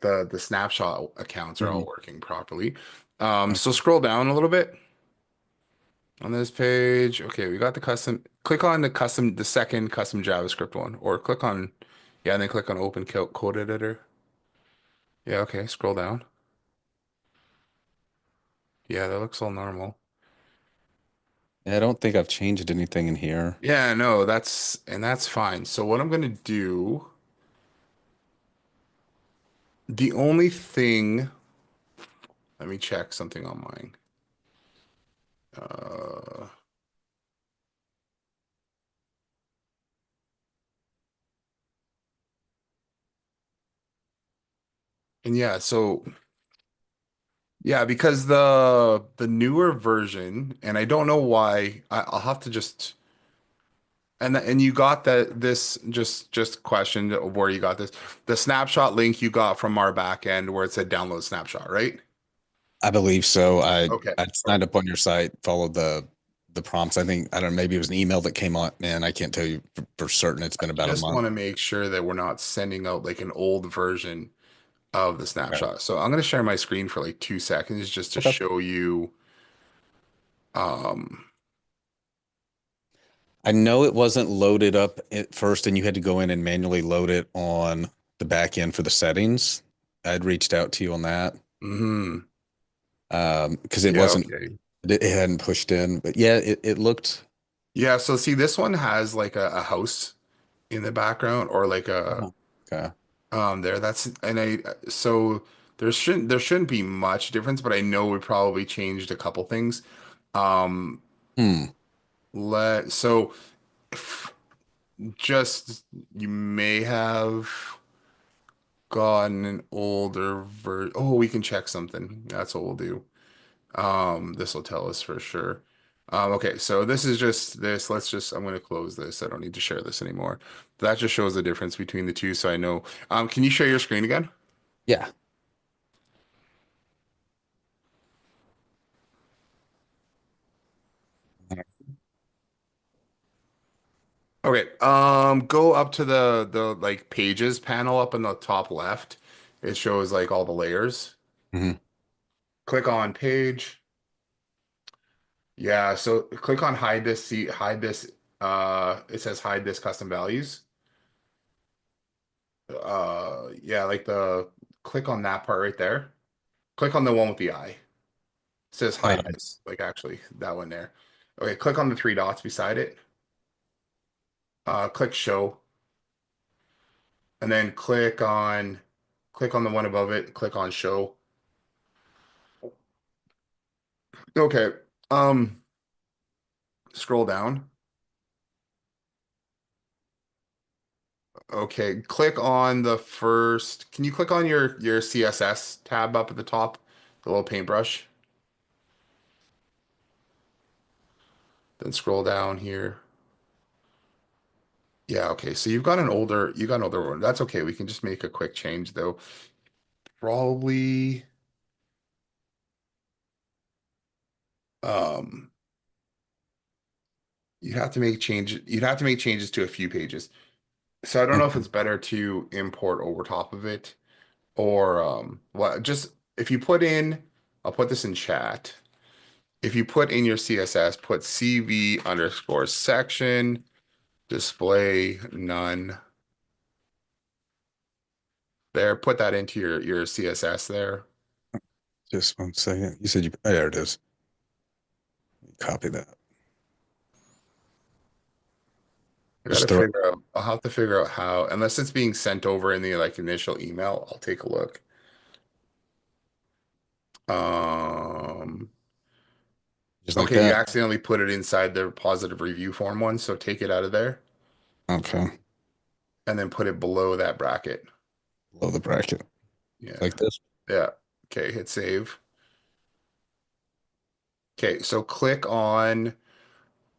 like the snapshot accounts are all Mhm. working properly. So Okay. scroll down a little bit on this page. Okay, we got the custom. Click on the second custom JavaScript one, or click on, yeah, and then click on Open Code Editor. Yeah, okay, scroll down. Yeah, that looks all normal. Yeah, I don't think I've changed anything in here. Yeah, no, that's fine. So what I'm gonna do, the only thing, let me check something on mine. Uh, and yeah, so yeah, because the newer version, and I don't know why, I'll have to just and you got that this just questioned where you got this. The snapshot link you got from our back end where it said download snapshot, right? I believe so. Okay. I All right. signed up on your site, followed the prompts. I think I don't know, maybe it was an email that came on. Man, I can't tell you for certain. It's been about a Just month. want to make sure that we're not sending out like an old version of the Okay. snapshot. So I'm going to share my screen for like 2 seconds just to Okay. show you. Um, I know it wasn't loaded up at first, and you had to go in and manually load it on the back end for the settings. I'd reached out to you on that mhm. because it Yeah, wasn't, okay. it hadn't pushed in. But yeah, it looked. Yeah, so see this one has like a house in the background or like a Oh, okay. there that's and I so there shouldn't be much difference, but I know we probably changed a couple things. Um Hmm. let so f- just you may have gotten an older ver oh, we can check something. That's what we'll do. This will tell us for sure. Okay, so this is just this. I'm going to close this. I don't need to share this anymore. That just shows the difference between the two, so I know. Can you share your screen again? Yeah. Okay. Go up to the like pages panel up in the top left. It shows like all the layers. Hmm. Click on page. Yeah, so click on hide this, see hide this. It says hide this custom values. Yeah, like the click on that part right there. Click on the one with the eye. It says hide this. Like actually, that one there. Okay, click on the three dots beside it. Click show, and then click on the one above it. Click on show. Okay. Um, Scroll down. Okay, click on the first. Can you click on your CSS tab up at the top, the little paintbrush? Then scroll down here. Yeah, okay. So you got an older one. That's okay. We can just make a quick change though. Probably um you'd have to make changes to a few pages. So I don't know if Okay. it's better to import over top of it or what just if you put in I'll put this in chat. If you put in your CSS, put CV underscore section, display none there. Put that into your CSS there. Just one second. You said you, oh, there it is. Copy that. I gotta Just throw it. figure out, I'll have to figure out how, unless it's being sent over in the like initial email, I'll take a look. Um, Just like okay, you that. accidentally put it inside the positive review form one, so take it out of there Okay. and then put it below that bracket. Below the bracket. Yeah. Like this. Yeah. Okay, hit save. Okay, so click on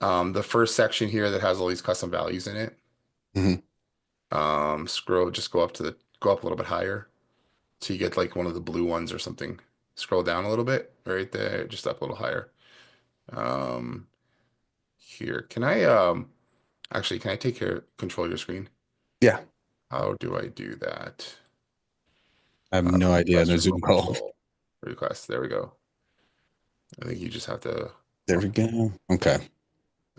the first section here that has all these custom values in it. Hmm. Scroll, just go up a little bit higher. So you get like one of the blue ones or something. Scroll down a little bit, right there, just up a little higher. Um, Here, can I actually can I control your screen? Yeah. How do I do that? I have no idea in Request a Zoom remote call. control request. There we go. I think you just have to. There we go. Okay.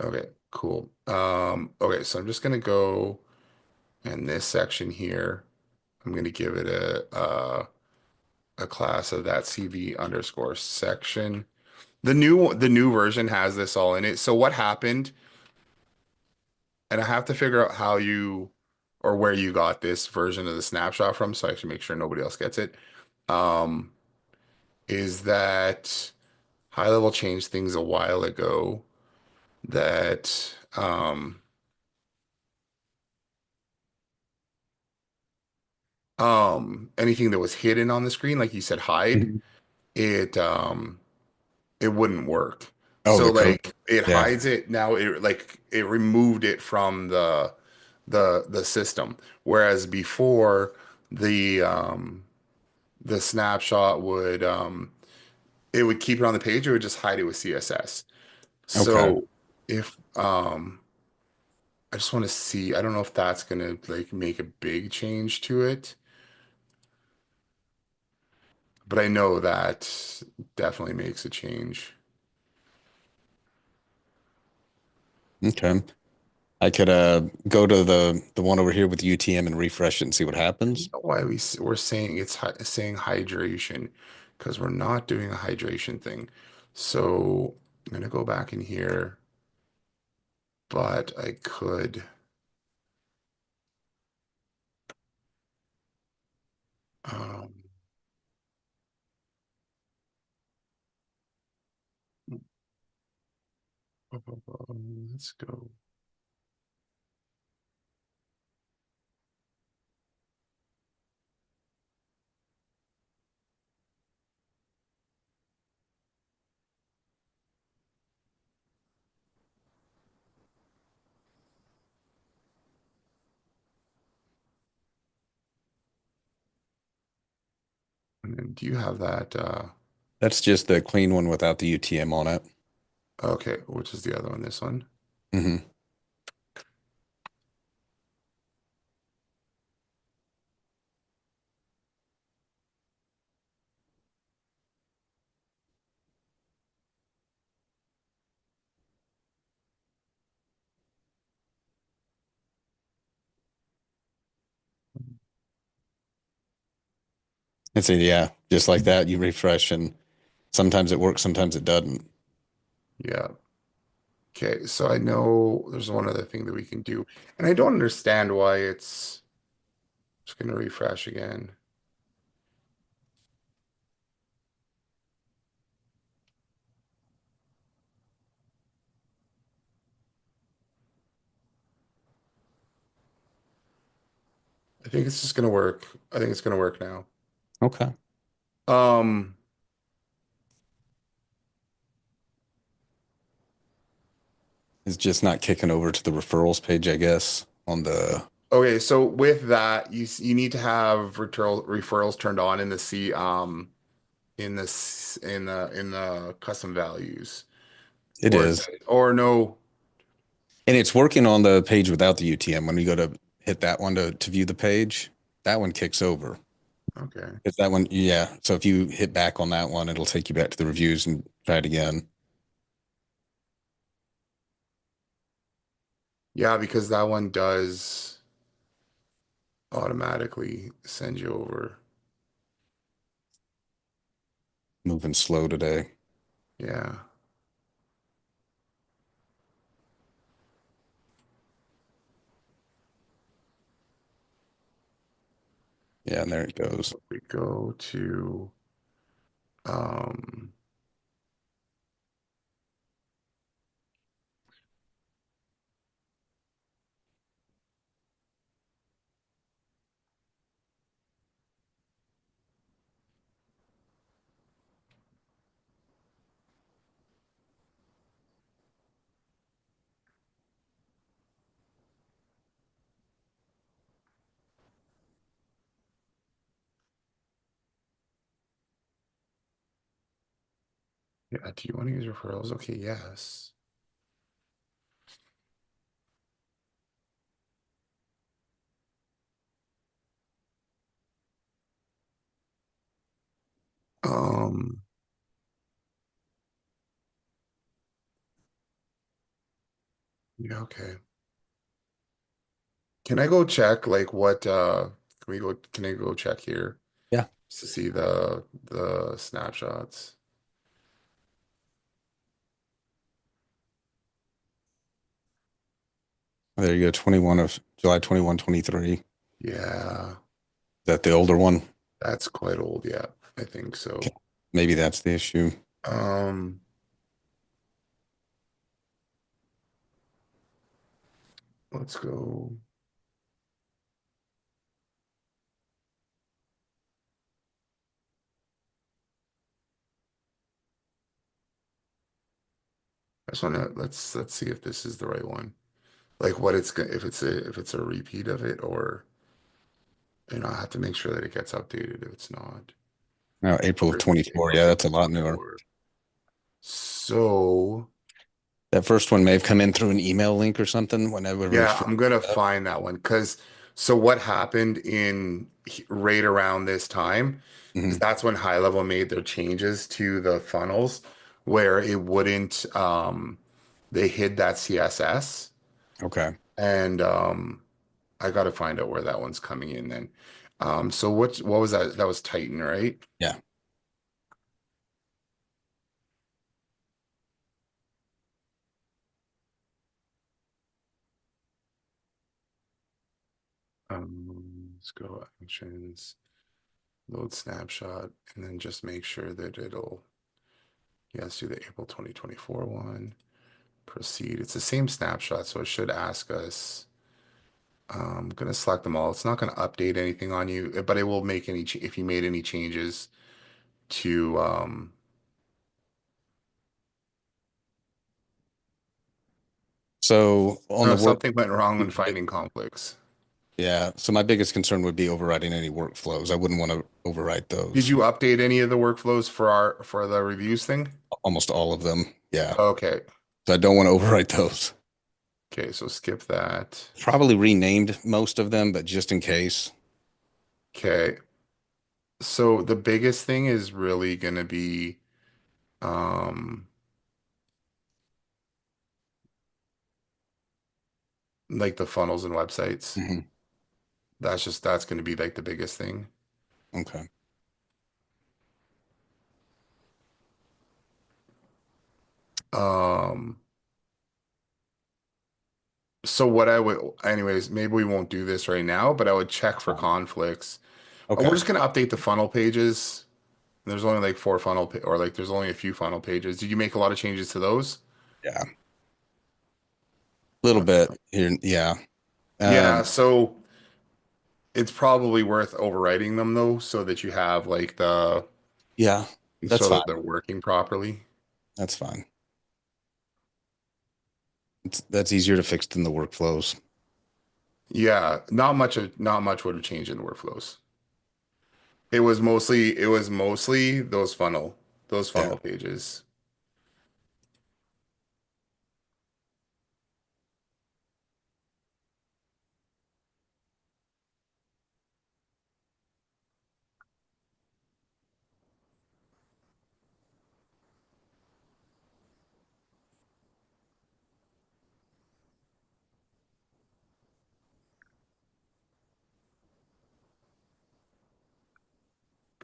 Okay, cool. Okay, so I'm just gonna go in this section here. I'm gonna give it a class of that CV underscore section. The new version has this all in it. So what happened, and I have to figure out how you or where you got this version of the snapshot from, so I can make sure nobody else gets it. Um, is that high level changed things a while ago that anything that was hidden on the screen, like you said, hide, Mhm. it it wouldn't work. Oh, So the code. like it Yeah. hides it now, it like it removed it from the system. Whereas before the snapshot would it would keep it on the page, it would just hide it with CSS. Okay. So if I just want to see, I don't know if that's gonna like make a big change to it, but I know that definitely makes a change. Okay. I could go to the one over here with UTM and refresh it and see what I don't happens. know why we're saying saying hydration because we're not doing a hydration thing. So I'm gonna go back in here, but I could um let's go. And then do you have that That's just the clean one without the UTM on it. okay, which is the other one, this one? Hmm. It's a, yeah, just like that. You refresh and sometimes it works, sometimes it doesn't. Yeah. Okay, so I know there's one other thing that we can do, and I don't understand why it's just gonna refresh again. I think it's just gonna work. I think it's gonna work now. Okay. Um, It's just not kicking over to the referrals page, I guess, on the okay, so with that, you need to have referrals turned on in the C in this in the custom values, it is. or no. And it's working on the page without the UTM. When you go to hit that one to view the page, that one kicks over. Okay. If that one, yeah. So if you hit back on that one, it'll take you back to the reviews and try it again. Yeah, because that one does automatically send you over. Moving slow today. Yeah. Yeah, and there it goes. We go to um yeah, do you want to use referrals? Okay, yes. Yeah, okay. Can I go check like what can I go check here Yeah. to see the snapshots? There you go. 21 of July 21, 23. Is Yeah, that the older one? that's quite old, yeah. I think Okay. so. Maybe that's the issue. Um, let's go. I just wanna let's see if this is the right one. Like what it's gonna if it's a repeat of it or I have to make sure that it gets updated if it's not. Now, April of Where is it? 24. April Yeah, that's a lot newer. 2024. So That first one may have come in through an email link or something whenever we yeah, first. I'm gonna find that one because so what happened in right around this time is Mhm. that's when High Level made their changes to the funnels where it wouldn't they hid that CSS Okay. and I gotta find out where that one's coming in then. So what was that? That was Titan, right? Yeah. Let's go actions, load snapshot, and then just make sure that it'll yes, do the April 2024 one. Proceed. It's the same snapshot, so it should ask us. I'm gonna select them all. It's not gonna update anything on you, but it will make any if you made any changes to So on no, the work, something went wrong when finding conflicts. yeah. So my biggest concern would be overriding any workflows. I wouldn't want to overwrite Did those. you update any of the workflows for our for the reviews thing? Almost all of them. Yeah. Okay. So I don't want to overwrite those. Okay, so skip that. Probably renamed most of them, but just in case. Okay. So the biggest thing is really gonna be um like the funnels and websites. Mhm. That's gonna be like the biggest thing. Okay. Um So what I would, anyways, maybe we won't do this right now, but I would check for conflicts. We're Okay. just gonna update the funnel pages. There's only like four funnel pa or like there's only a few funnel pages. Did you make a lot of changes to those? Yeah. A little bit here. Yeah. Yeah, Um, so it's probably worth overwriting them though, so that you have like the yeah. That's so fine. that they're working properly. That's fine. That's easier to fix than the workflows. Yeah, not much would have changed in the workflows. It was mostly those Yeah. funnel pages.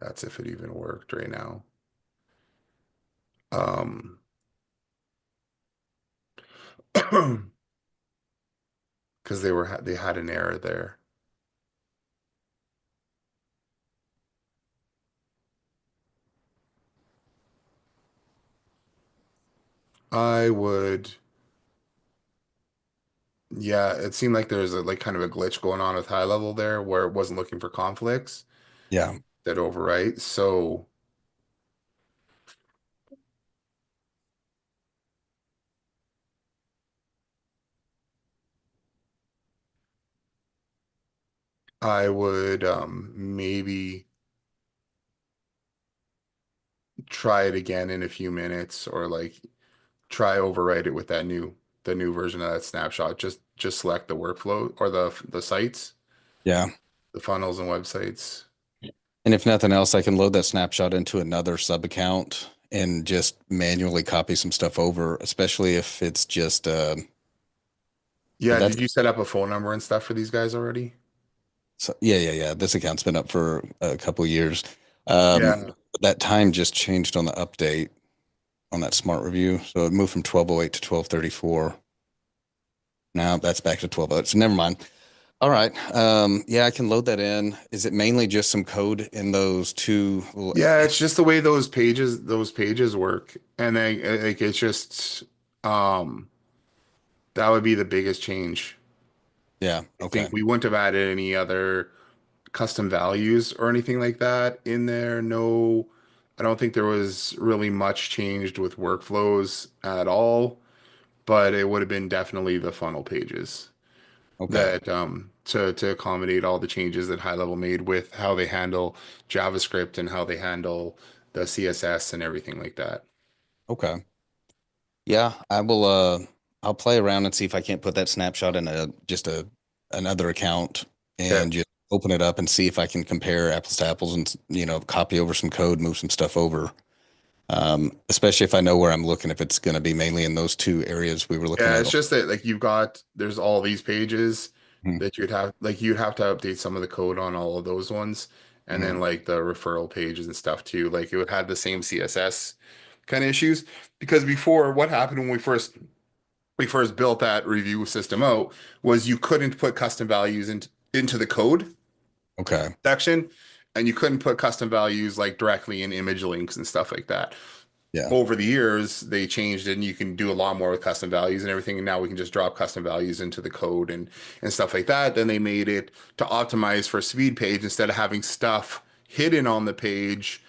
That's if it even worked right now. Um because they had an error there. I would, yeah, it seemed like there's a like kind of a glitch going on with high level there where it wasn't looking for conflicts Yeah. that overwrite. So I would maybe try it again in a few minutes or like try overwrite it with the new version of that snapshot. Just select the workflow or the sites, Yeah. the funnels and websites. And if nothing else, I can load that snapshot into another sub account and just manually copy some stuff over, especially if it's just But Yeah, that's did you set up a phone number and stuff for these guys already? so, yeah, yeah, yeah. This account's been up for a couple of years. Um, Yeah. that time just changed on the update on that smart review. So it moved from 1208 to 1234. Now that's back to 1208. So never mind. All right. Yeah, I can load that in. Is it mainly just some code in those two little, Yeah, it's just the way those pages work. And then like it's just um that would be the biggest change. yeah, I okay. think we wouldn't have added any other custom values or anything like that in there. No, I don't think there was really much changed with workflows at all, but it would have been definitely the funnel pages Okay. that to accommodate all the changes that high level made with how they handle JavaScript and how they handle the CSS and everything like that. Okay. Yeah, I will I'll play around and see if I can't put that snapshot in a just a another account Okay. and just open it up and see if I can compare apples to apples and copy over some code, move some stuff over. Especially if I know where I'm looking, if it's going to be mainly in those two areas we were looking Yeah, at. it's just that like there's all these pages Mhm. that you'd have to update some of the code on all of those ones. And then Mhm. like the referral pages and stuff too. Like it would have the same CSS kind of issues. Because before, what happened when we first built that review system out was you couldn't put custom values into the code Okay. section, and you couldn't put custom values like directly in image links and stuff like that. Yeah. Over the years, they changed it and you can do a lot more with custom values and everything. And now we can just drop custom values into the code and stuff like that. Then they made it to optimize for speed page instead of having stuff hidden on the page.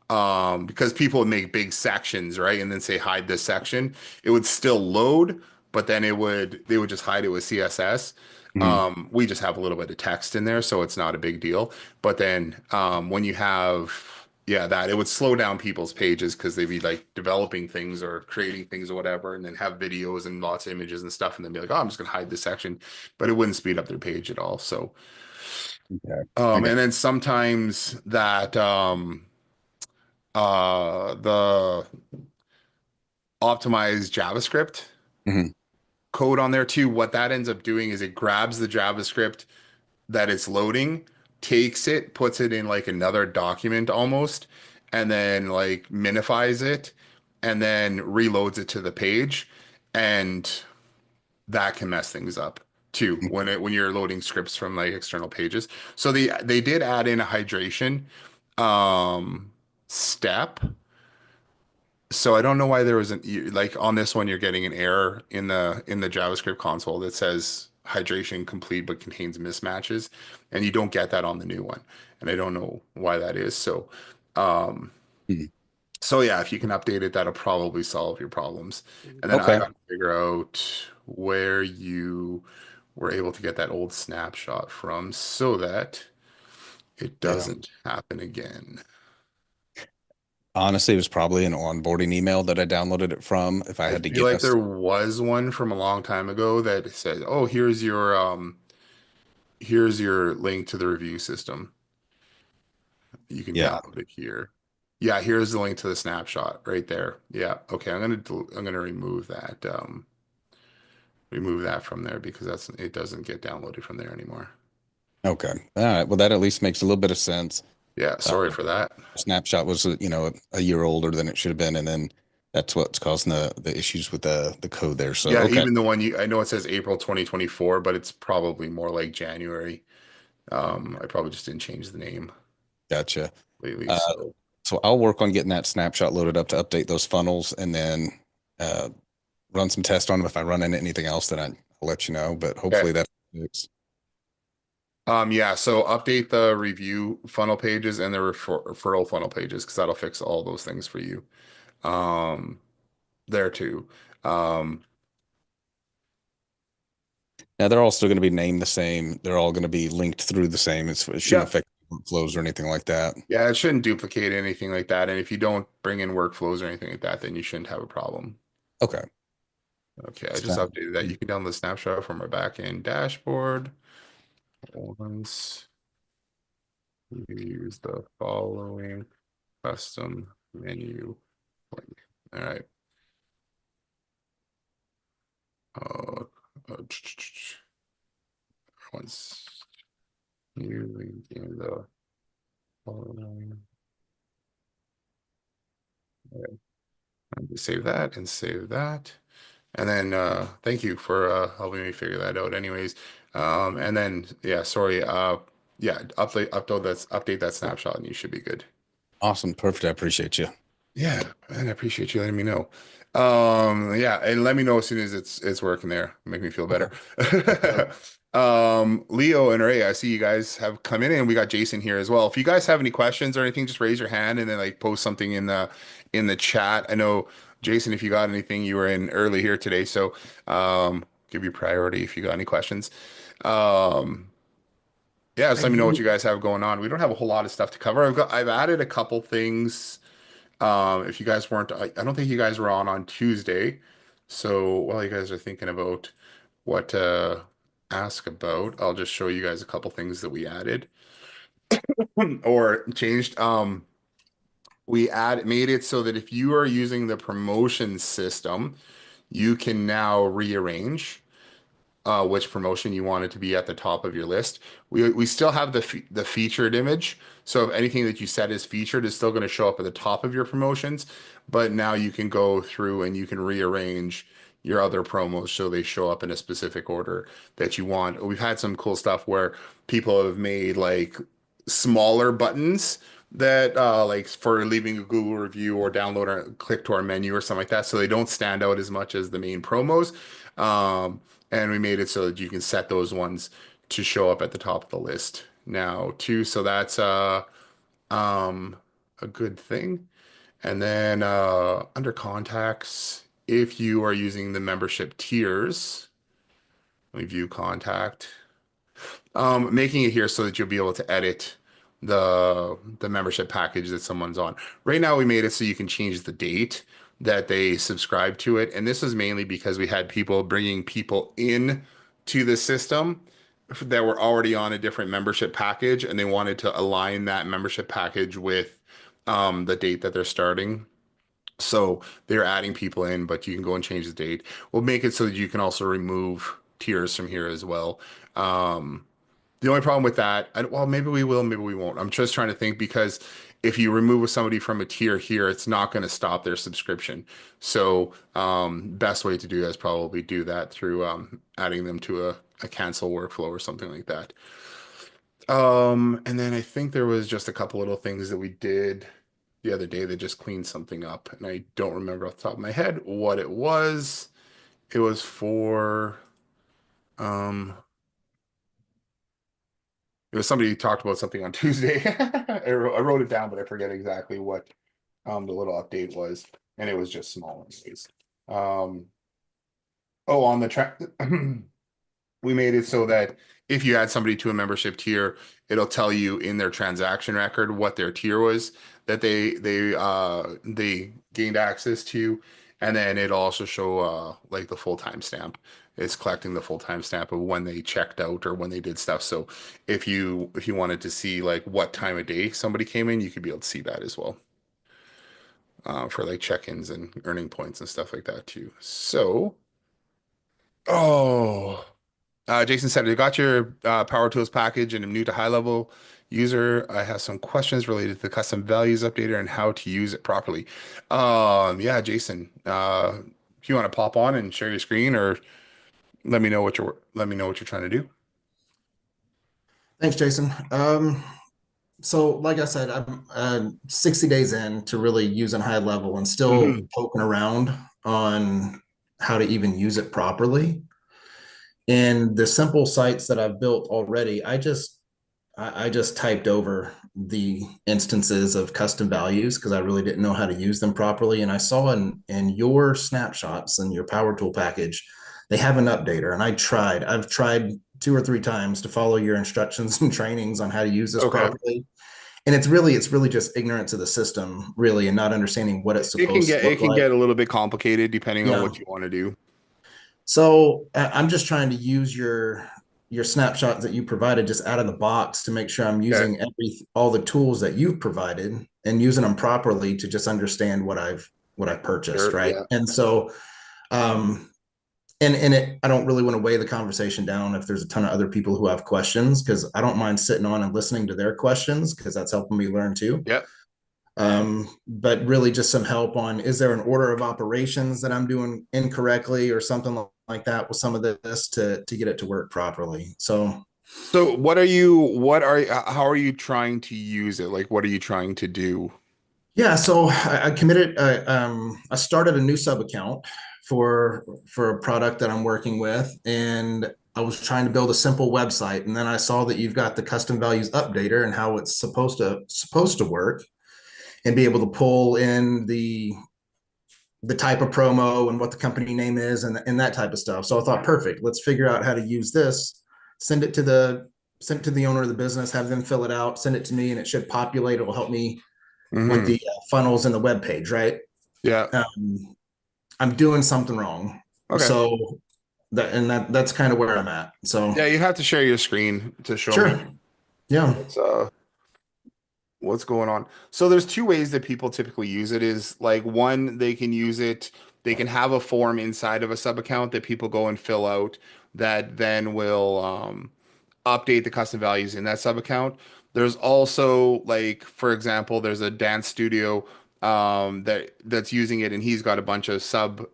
Because people would make big sections, right? And then say hide this section. It would still load, but then they would just hide it with CSS. Mhm. We just have a little bit of text in there, so it's not a big deal. But then when you have, yeah, that it would slow down people's pages because they'd be like developing things or creating things or whatever, and then have videos and lots of images and stuff, and then be like, oh, I'm just gonna hide this section, but it wouldn't speed up their page at all. So, Okay. I got and then sometimes that the optimized JavaScript mhm. code on there too, what that ends up doing is it grabs the JavaScript that it's loading, takes it, puts it in like another document almost, and then like minifies it and then reloads it to the page. And that can mess things up too when you're loading scripts from like external pages. So they did add in a hydration um step. So I don't know why there was like on this one you're getting an error in the JavaScript console that says hydration complete but contains mismatches, and you don't get that on the new one. And I don't know why that is. Um Mhm. so yeah, if you can update it, that'll probably solve your problems. And then I Okay. got to figure out where you were able to get that old snapshot from so that it Yeah. doesn't happen again. Honestly, it was probably an onboarding email that I downloaded it from, if I I had to feel like guess. there was one from a long time ago that said, "Oh, here's your link to the review system. You can Yeah. download it here." Yeah, here's the link to the snapshot right there. Yeah, okay, I'm gonna remove that from there because it doesn't get downloaded from there anymore. Okay. All right. Well, that at least makes a little bit of sense. Yeah, Uh, sorry for that. Snapshot was, a year older than it should have been, and then that's what's causing the issues with the code there. So, Yeah, okay. even the one I know it says April 2024, but it's probably more like January. I probably just didn't change the name Gotcha. lately, Uh, so so I'll work on getting that snapshot loaded up to update those funnels and then uh, run some tests on them. If I run into anything else, then I'll let you know. But okay. hopefully that fix. Yeah, so update the review funnel pages and the referral funnel pages because that'll fix all those things for you. Um, there too. Um, Now they're all still going to be named the same. They're all going to be linked through the same. It shouldn't yep. affect workflows or anything like that. Yeah, it shouldn't duplicate anything like that. And if you don't bring in workflows or anything like that, then you shouldn't have a problem. Okay. Okay, I just Sound updated that. You good. can download the snapshot from our backend dashboard. Once you use the following custom menu link. All right. once you in the following. Save that and save that. And then thank you for helping me figure that out anyways. And then yeah, sorry. Yeah, update that snapshot and you should be good. Awesome. Perfect. I appreciate you. Yeah, and I appreciate you letting me know. Yeah, and let me know as soon as it's working there. Make me feel Okay. better. Yes, sir. Leo and Ray, I see you guys have come in and we got Jason here as well. If you guys have any questions or anything, just raise your hand and then like post something in the chat. I know Jason, if you got anything, you were in early here today, so give you priority if you got any questions. Um yeah, just I let me know what you do. guys have going on. We don't have a whole lot of stuff to cover. I've added a couple things if you guys weren't, I don't think you guys were on Tuesday. So while you guys are thinking about what to ask about, I'll just show you guys a couple things that we added or changed. We made it so that if you are using the promotion system, you can now rearrange which promotion you want it to be at the top of your list. We still have the featured image, so if anything that you set is featured is still going to show up at the top of your promotions, but now you can go through and you can rearrange your other promos so they show up in a specific order that you want. We've had some cool stuff where people have made like smaller buttons that like for leaving a Google review or download or click to our menu or something like that, so they don't stand out as much as the main promos. And we made it so that you can set those ones to show up at the top of the list now too. So that's um a good thing. And then under contacts, if you are using the membership tiers, we view contact. Making it here so that you'll be able to edit the membership package that someone's on. Right now, we made it so you can change the date that they subscribe to it, and this is mainly because we had people bringing people in to the system that were already on a different membership package, and they wanted to align that membership package with the date that they're starting. So they're adding people in, but you can go and change the date. We'll make it so that you can also remove tiers from here as well. The only problem with that, well, maybe we will, maybe we won't. I'm just trying to think because if you remove somebody from a tier here, it's not going to stop their subscription. So, best way to do that is probably do that through adding them to a cancel workflow or something like that. And then I think there was just a couple little things that we did the other day that just cleaned something up, and I don't remember off the top of my head what it was. It was for um it was somebody who talked about something on Tuesday. I wrote it down, but I forget exactly what the little update was, and it was just small anyways. Oh, on the track, we made it so that if you add somebody to a membership tier, it'll tell you in their transaction record what their tier was that they gained access to, and then it'll also show like the full timestamp. It's collecting the full timestamp of when they checked out or when they did stuff. So if you wanted to see like what time of day somebody came in, you could be able to see that as well for like check-ins and earning points and stuff like that too. So, oh. Jason said, I got your Power Tools package and I'm new to high level user. I have some questions related to the custom values updater and how to use it properly. Yeah, Jason, if you want to pop on and share your screen or let me know what you're trying to do. Thanks, Jason. So like I said, I'm 60 days in to really using high level and still Hmm. poking around on how to even use it properly. And the simple sites that I've built already, I just typed over the instances of custom values because I really didn't know how to use them properly. And I saw in your snapshots and your power tool package, they have an updater. And I've tried two or three times to follow your instructions and trainings on how to use this Okay. properly. And it's really just ignorance of the system, really, and not understanding what it's It can supposed to get look like. a little bit complicated depending on Yeah. what you want to do. So I'm just trying to use your snapshot that you provided just out of the box to make sure I'm Okay. using all the tools that you've provided and using them properly to just understand what I've purchased, Sure. right? Yeah. And so um I don't really want to weigh the conversation down if there's a ton of other people who have questions, because I don't mind sitting on and listening to their questions because that's helping me learn too. Yep. But really just some help on, is there an order of operations that I'm doing incorrectly or something like that with some of this to get it to work properly. So So how are you trying to use it? Like, what are you trying to do? yeah, so I committed. I started a new sub account for a product that I'm working with, and I was trying to build a simple website. And then I saw that you've got the custom values updater and how it's supposed to work, and be able to pull in the type of promo and what the company name is and that type of stuff. So I thought, perfect. Let's figure out how to use this. Send it to the owner of the business. Have them fill it out. Send it to me, and it should populate. It will help me with the Hmm. funnels and the web page, right? Yeah. I'm doing something wrong. Okay. So that's kind of where I'm at. So Yeah, you have to share your screen to show me sure. Yeah. what's going on. So there's two ways that people typically use it is like one, they can use it, they can have a form inside of a sub account that people go and fill out that then will update the custom values in that sub account. There's also like, for example, there's a dance studio that's using it and he's got a bunch of sub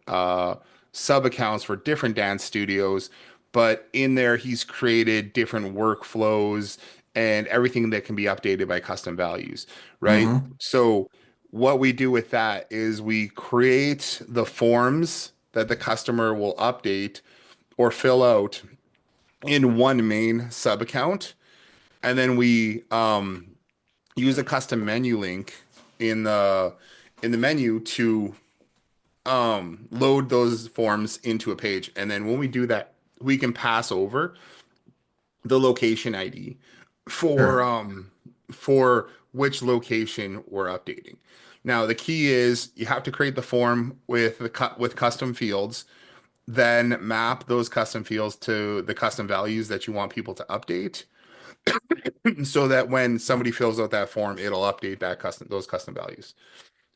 accounts for different dance studios, but in there he's created different workflows and everything that can be updated by custom values, right? Mm-hmm. So what we do with that is we create the forms that the customer will update or fill out in one main sub account, and then we use a custom menu link in the menu to load those forms into a page. And then when we do that, we can pass over the location ID for Sure. um for which location we're updating. Now the key is you have to create the form with with custom fields, then map those custom fields to the custom values that you want people to update so that when somebody fills out that form, it'll update those custom values.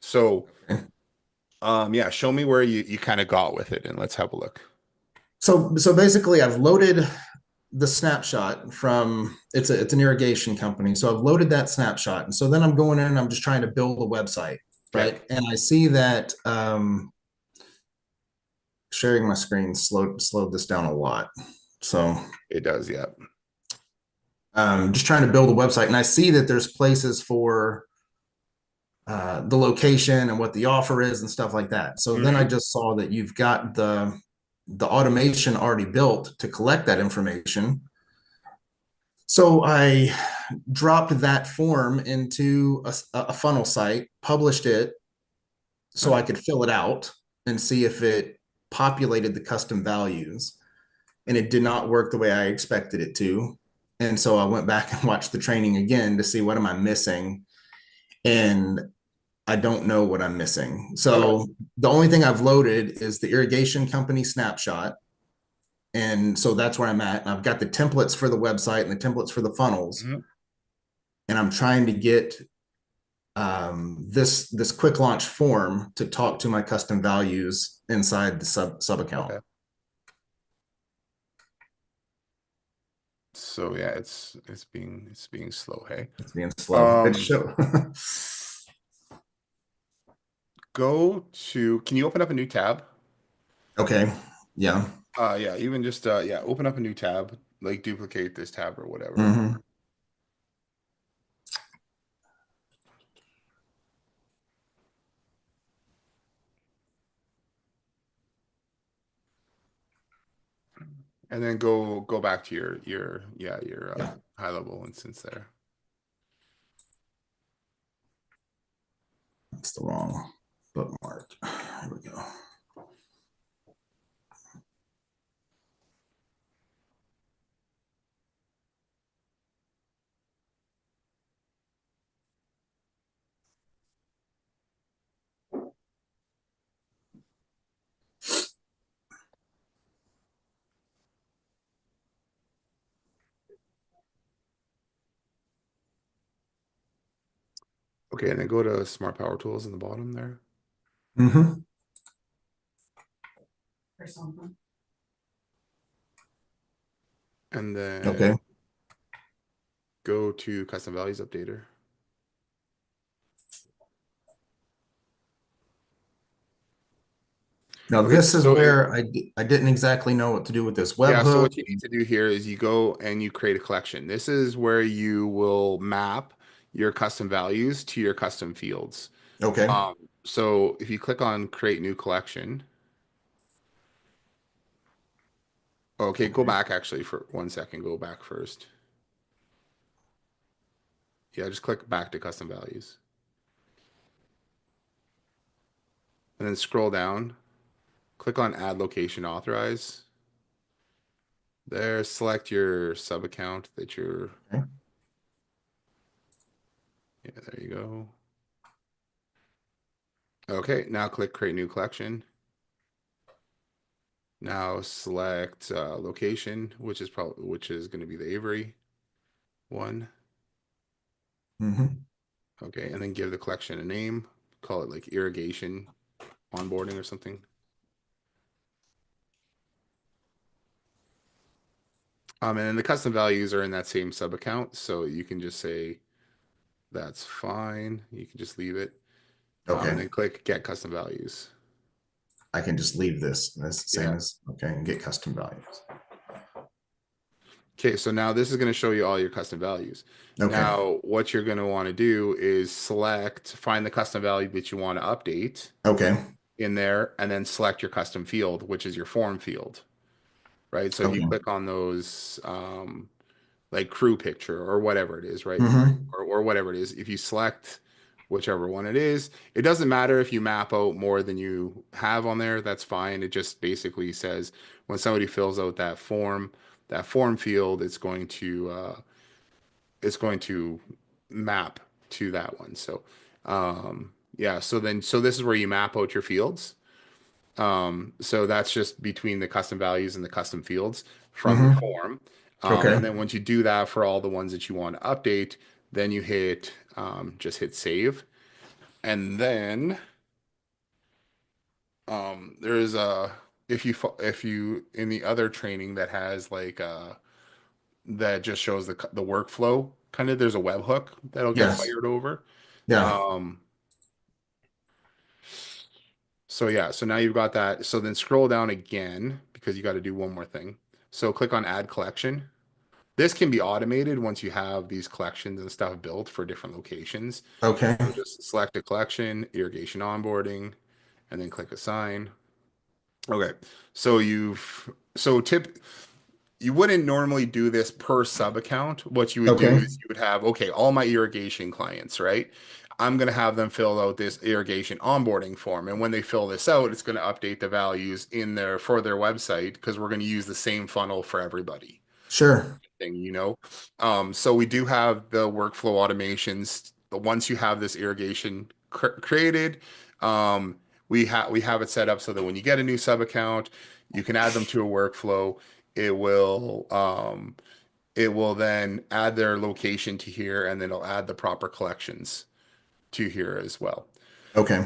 So Okay. yeah, show me where you kind of got with it and let's have a look. So basically I've loaded the snapshot from it's an irrigation company. So I've loaded that snapshot. And so then I'm going in and I'm just trying to build a website, Yeah, right? And I see that sharing my screen slowed this down a lot. So it does. Yeah. just trying to build a website, and I see that there's places for the location and what the offer is and stuff like that. So then I Hmm. just saw that you've got the automation already built to collect that information. So I dropped that form into a funnel site, published it so Huh. I could fill it out and see if it populated the custom values. And it did not work the way I expected it to. And so I went back and watched the training again to see what am I missing. And I don't know what I'm missing. Okay. So the only thing I've loaded is the irrigation company snapshot. And so that's where I'm at. And I've got the templates for the website and the templates for the funnels. Mhm. And I'm trying to get this quick launch form to talk to my custom values inside the sub account. Okay. So yeah, it's being slow. Hey, It's being slow. It's um, show. can you open up a new tab? Okay. Yeah. Yeah, even just yeah, open up a new tab, like duplicate this tab or whatever. Mm-hmm. And then go back to your Yeah. high level instance there. That's the wrong bookmark. Here we go. Okay, and then go to Smart Power Tools in the bottom there. Mm-hmm. and Okay. then go to custom values updater. Now Okay, this is so where I didn't exactly know what to do with this yeah, so webhook. what you need to do here is you go and you create a collection. This is where you will map your custom values to your custom fields. Okay. Um, so if you click on create new collection, okay, go Okay. back actually for 1 second, go back first. Yeah, just click back to custom values and then scroll down, click on add location authorize. There, select your sub account that you're, Okay. yeah, there you go. Okay, now click create new collection. Now select location, which is going to be the Avery one. Hmm. Okay, and then give the collection a name. Call it like irrigation onboarding or something. And then the custom values are in that same sub account, so you can just say that's fine. You can just leave it, and Okay. then click get custom values. I can just leave this. That's the same Yeah. as, okay, and get custom values. Okay, so now this is going to show you all your custom values. Okay. Now, what you're going to want to do is find the custom value that you want to update Okay. in there, and then select your custom field, which is your form field, right? So if you Okay. click on those, like crew picture or whatever it is, right? Hmm. Or whatever it is, if you select whichever one it is, it doesn't matter if you map out more than you have on there, that's fine. It just basically says when somebody fills out that form field, it's going to map to that one. So, yeah, so this is where you map out your fields. So that's just between the custom values and the custom fields from your Hmm. form. Okay. And then once you do that for all the ones that you want to update, then you just hit save. And then there's a if you in the other training that has like that just shows the workflow kind of there's a webhook that'll get Yes. fired over. Yeah. Um, so yeah, so now you've got that. So then scroll down again because you got to do one more thing. So click on add collection. This can be automated once you have these collections and stuff built for different locations. Okay. So just select a collection, irrigation onboarding, and then click assign. Okay. So tip you wouldn't normally do this per sub account. What you would do Okay. is you would have, okay, all my irrigation clients, right? I'm going to have them fill out this irrigation onboarding form. And when they fill this out, it's going to update the values in there for their website because we're going to use the same funnel for everybody Sure. thing. So we do have the workflow automations. Once you have this irrigation created, um, we have it set up so that when you get a new sub account, you can add them to a workflow. It will it will then add their location to here, and then it'll add the proper collections to here as well. Okay.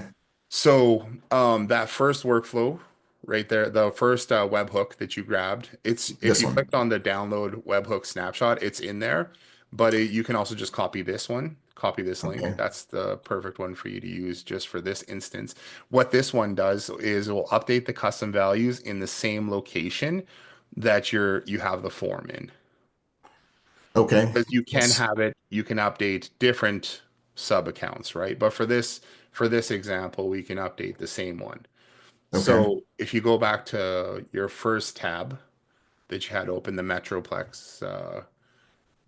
So that first workflow right there, the first webhook that you grabbed, it's if This you one. clicked on the download webhook snapshot, it's in there, but you can also just copy this one, copy this link. Okay. That's the perfect one for you to use just for this instance. What this one does is it will update the custom values in the same location that you have the form in. Okay. Because you can Yes. have it, you can update different sub accounts, right? But for this example, we can update the same one. Okay. So if you go back to your first tab that you had open, the Metroplex,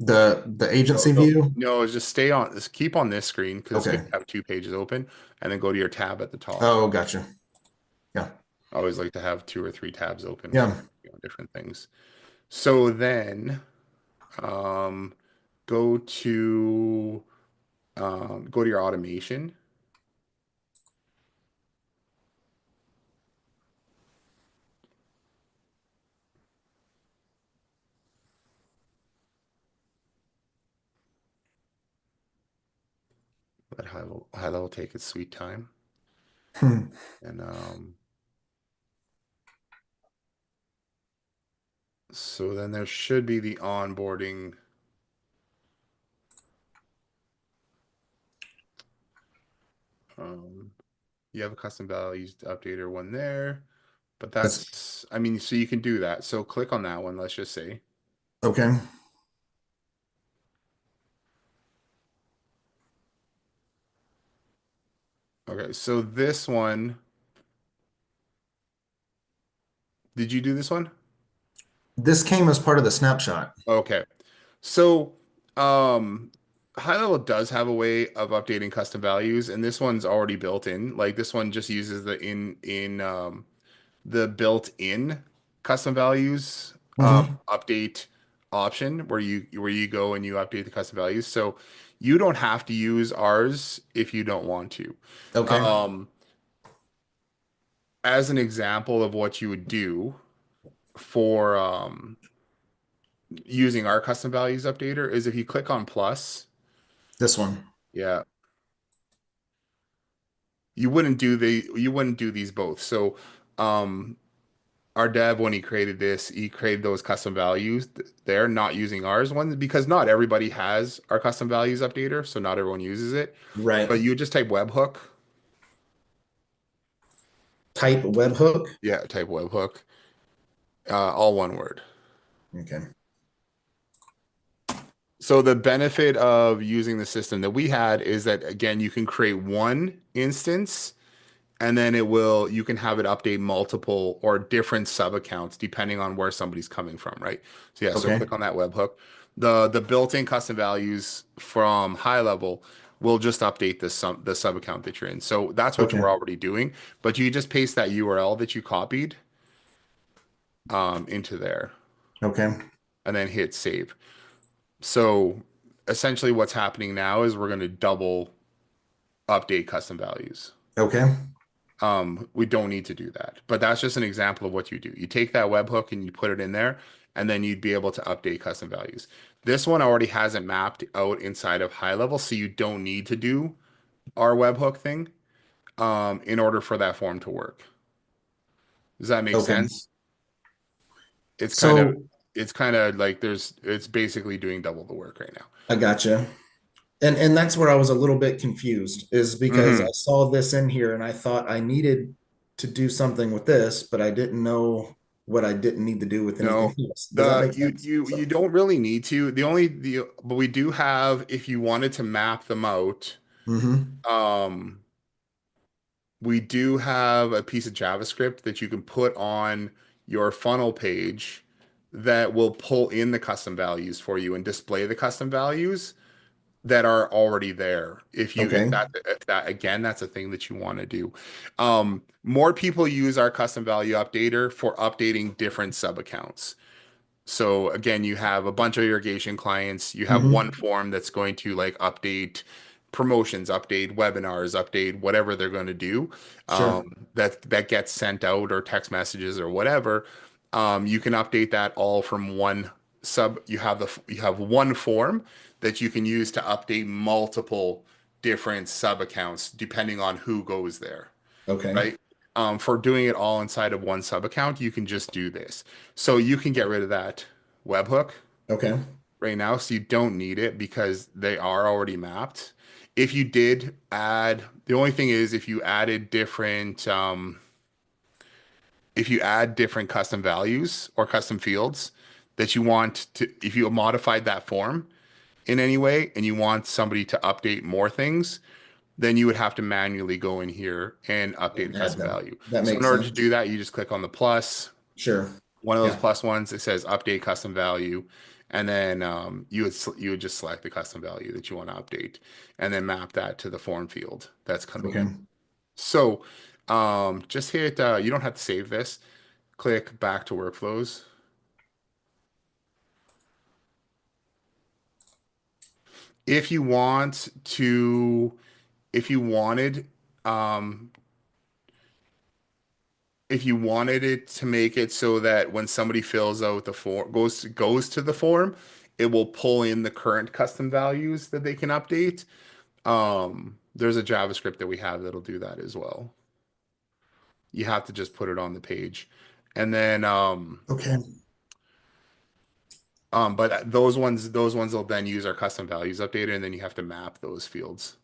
The no, agency no, view. no, just keep on this screen because it's good Okay. to have two pages open, and then go to your tab at the top. Oh, gotcha. Yeah. I always like to have two or three tabs open when I'm Yeah. working on different things. So then, um, go to go to your automation. Let high level take its sweet time. Hmm. And So then there should be the onboarding. Um, you have a custom values updater one there, but That's that's, I mean, so you can do that. So click on that one, let's just say. okay. Okay, so this one, did you do this one? This came as part of the snapshot. Okay. So, um, High Level does have a way of updating custom values, and this one's already built in. Like this one just uses the built-in custom values Hmm. update option where you go and you update the custom values. So you don't have to use ours if you don't want to. Okay. Um, as an example of what you would do for using our custom values updater is if you click on plus, This one. yeah, you wouldn't do these both. So um our dev when he created this, he created those custom values there, not using ours ones because not everybody has our custom values updater, so not everyone uses it. Right. But you just type webhook, Type webhook. yeah, type webhook, all one word. Okay. So the benefit of using the system that we had is that again, you can create one instance and then you can have it update multiple or different sub accounts depending on where somebody's coming from, right? So yeah, so Okay. click on that webhook. The built-in custom values from high level will just update the sub account that you're in. So that's what Okay. we're already doing. But you just paste that URL that you copied into there Okay. and then hit save. So essentially what's happening now is we're going to double update custom values. Okay. We don't need to do that. But that's just an example of what you do. You take that webhook and you put it in there, and then you'd be able to update custom values. This one already has it mapped out inside of high level, so you don't need to do our webhook thing in order for that form to work. Does that make Okay. sense? It's kind of So it's kind of like it's basically doing double the work right now. I gotcha. And that's where I was a little bit confused, is because I Hmm. saw this in here and I thought I needed to do something with this, but I didn't know what I didn't need to do with anything No, else. Does that make you sense? you So, you don't really need to. But we do have if you wanted to map them out. hmm. Um, we do have a piece of JavaScript that you can put on your funnel page that will pull in the custom values for you and display the custom values that are already there. Okay. If that again, that's a thing that you want to do. More people use our custom value updater for updating different sub accounts. So again, you have a bunch of irrigation clients. You have one Hmm. form that's going to like update promotions, update webinars, update whatever they're going to do. Sure. That gets sent out or text messages or whatever. You can update that all from one sub. You have one form that you can use to update multiple different sub accounts depending on who goes there, Okay. right? For doing it all inside of one sub account, you can just do this. So you can get rid of that webhook Okay. right now. So you don't need it because they are already mapped. If you did add, the only thing is if you add different custom values or custom fields that you want to, if you modified that form in any way and you want somebody to update more things, then you would have to manually go in here and update the And add custom them. value. That So in makes order to sense. do that, you just click on the plus, Sure. one of those Yeah. plus ones that says update custom value, and then you would just select the custom value that you want to update, and then map that to the form field that's coming Okay. in. So just hit. You don't have to save this. Click back to workflows. If you want to, if you wanted, um, if you wanted it to make it so that when somebody fills out the form, goes to the form, it will pull in the current custom values that they can update. There's a JavaScript that we have that'll do that as well. You have to just put it on the page. And then Okay. But those ones will then use our custom values updater, and then you have to map those fields.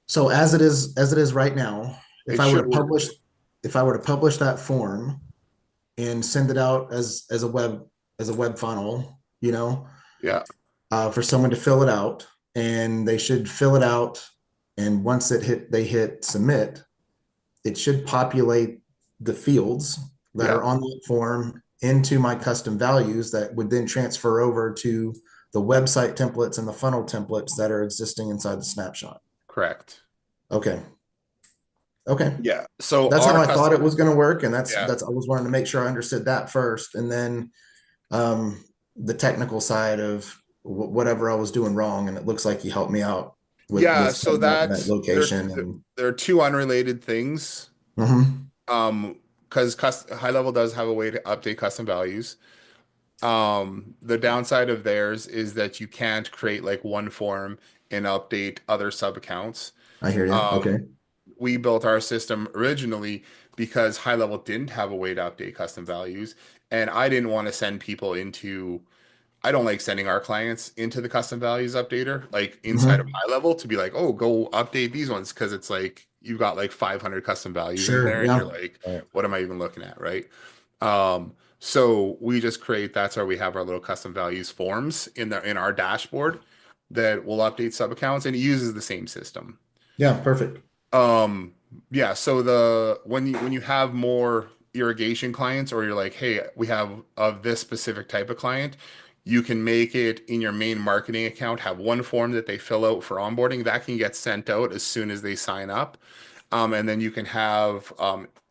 So as it is right now, if It I were should to work. publish, if I were to publish that form and send it out as a web funnel, Yeah, for someone to fill it out, and they should fill it out, and once they hit submit, it should populate the fields that yeah, are on that form into my custom values that would then transfer over to the website templates and the funnel templates that are existing inside the snapshot. correct. Okay. Okay. Yeah. So That's how our I thought custom, it was going to work. And yeah, I was wanting to make sure I understood that first. And then um, the technical side of whatever I was doing wrong. And it looks like you helped me out yeah. with So setting up that that's location and there are two unrelated things. mhm. Because high level does have a way to update custom values. The downside of theirs is that you can't create like one form and update other sub accounts. I hear you. Okay. Um, we built our system originally because high level didn't have a way to update custom values, and I didn't want to send people into. I don't like sending our clients into the custom values updater, like inside of Mhm. high level to be like, oh, go update these ones because it's like you've got like 500 custom values in Sure. there and you're Yeah. like, Right. what am I even looking at, right? So we just create that's where we have our little custom values forms in our dashboard that will update sub accounts and it uses the same system. Yeah. Perfect. Um, yeah, so the when you have more irrigation clients or you're like, hey, we have of this specific type of client, you can make it in your main marketing account, have one form that they fill out for onboarding that can get sent out as soon as they sign up. And then you can have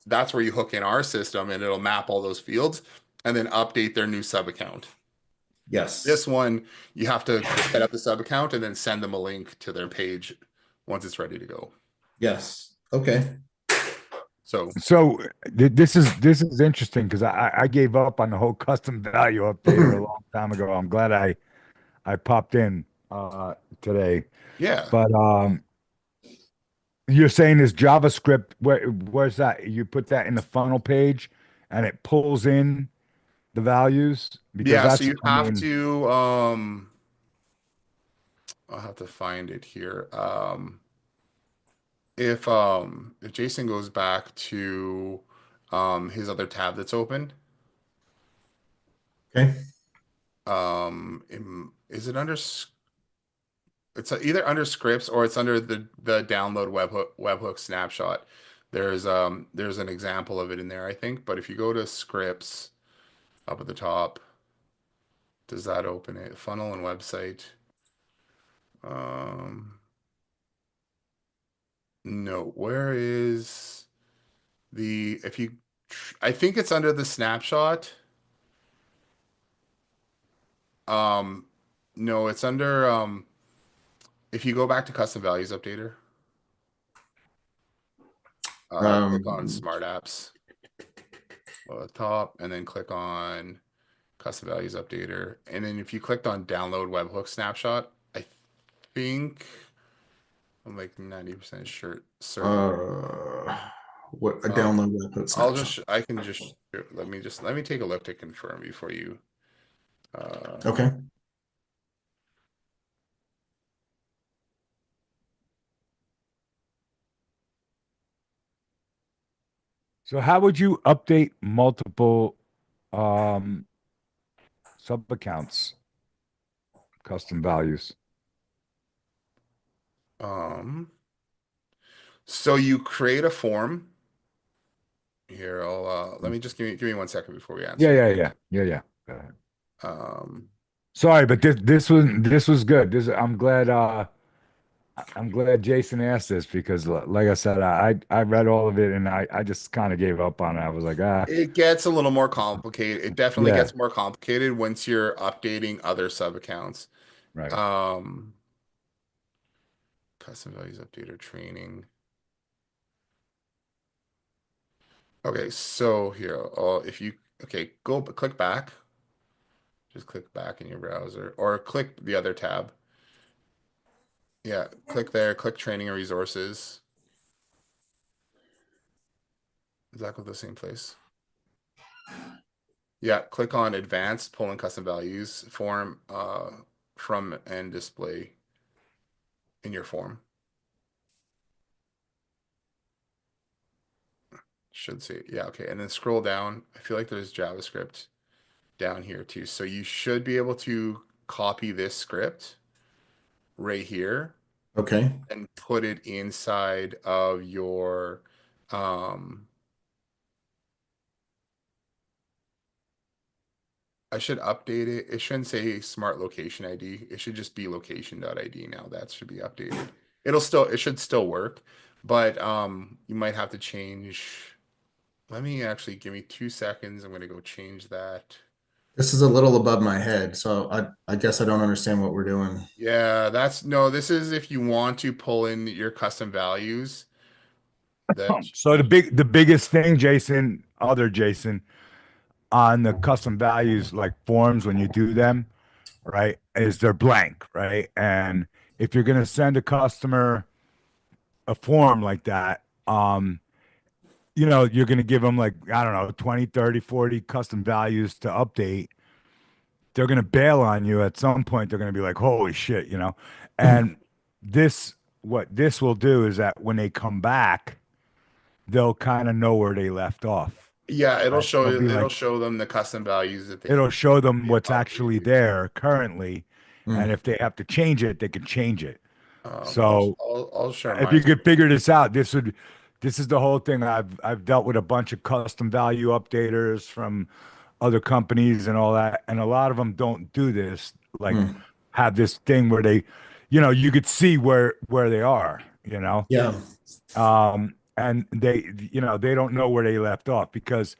that's where you hook in our system and it'll map all those fields and then update their new sub account. Yes. This one, you have to set up the sub account and then send them a link to their page once it's ready to go. Yes. Okay. So So this is interesting because I gave up on the whole custom value updater a long time ago. I'm glad I popped in today. yeah. But you're saying this JavaScript, where's that? You put that in the funnel page and it pulls in the values because Yeah, so that's you I have mean, to I'll have to find it here. If Jason goes back to his other tab that's open, Okay. is it under it's either under scripts or it's under the download webhook snapshot. There's an example of it in there, I think, but if you go to scripts up at the top, does that open it? Funnel and website. Um no, where is the if you I think it's under the snapshot. Um no, it's under if you go back to custom values updater, click on Um, smart apps at the top and then click on custom values updater. And then if you clicked on download webhook snapshot, I think I'm like 90% sure certain. uh, what a Um download webhook snapshot. I can just let me take a look to confirm before you Okay. so how would you update multiple um sub accounts, custom values? um so you create a form. Here, I'll let me just give me 1 second before we Yeah, answer. yeah, yeah. Yeah, yeah. Go ahead. Um, Sorry, but this was good. I'm glad Jason asked this because like I said, I read all of it and I just kind of gave up on it. I was like, it gets a little more complicated. It definitely yeah, gets more complicated once you're updating other sub accounts. right. Um, custom values updater training. Okay, so here, if you okay, go click back. Just click back in your browser or click the other tab. Yeah, click there, click training and resources. Does that go to the same place? Yeah, click on advanced, pull in custom values, form from and display in your form. Should say, yeah, okay. And then scroll down. I feel like there's JavaScript down here too. So you should be able to copy this script right here Okay. and put it inside of your um I should update it. It shouldn't say smart location ID. It should just be location.id now. That should be updated. It should still work, but you might have to change. Let me actually give me 2 seconds. I'm gonna go change that. This is a little above my head, so I guess I don't understand what we're doing. Yeah, that's no, this is if you want to pull in your custom values that So the biggest thing, Jason, other Jason, on the custom values like forms when you do them, right, is they're blank, right? And if you're gonna send a customer a form like that, you're gonna give them like, I don't know, 20, 30, 40 custom values to update. They're gonna bail on you at some point. They're gonna be like, holy shit, you know. And this what this will do is that when they come back, they'll kind of know where they left off, yeah, right? They'll be it'll like, show them the custom values that it'll show them they what's actually updated. there currently, and Mm, if they have to change it, they can change it. So I'll share if my you could screen. figure this out, this is the whole thing. I've dealt with a bunch of custom value updaters from other companies and all that, and a lot of them don't do this. Like mm. have this thing where they, you could see where they are, Yeah, and they don't know where they left off because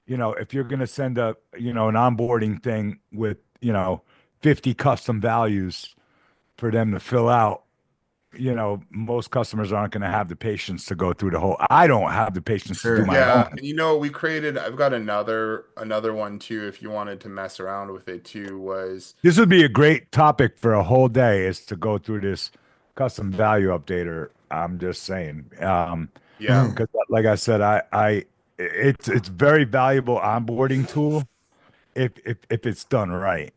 if you're gonna send an onboarding thing with 50 custom values for them to fill out, most customers aren't going to have the patience to go through the whole. I don't have the patience to do sure. my Yeah, own. and I've got another one too if you wanted to mess around with it too was This would be a great topic for a whole day is to go through this custom value updater. I'm just saying. yeah. Mm, Because like I said, it's very valuable onboarding tool if it's done right.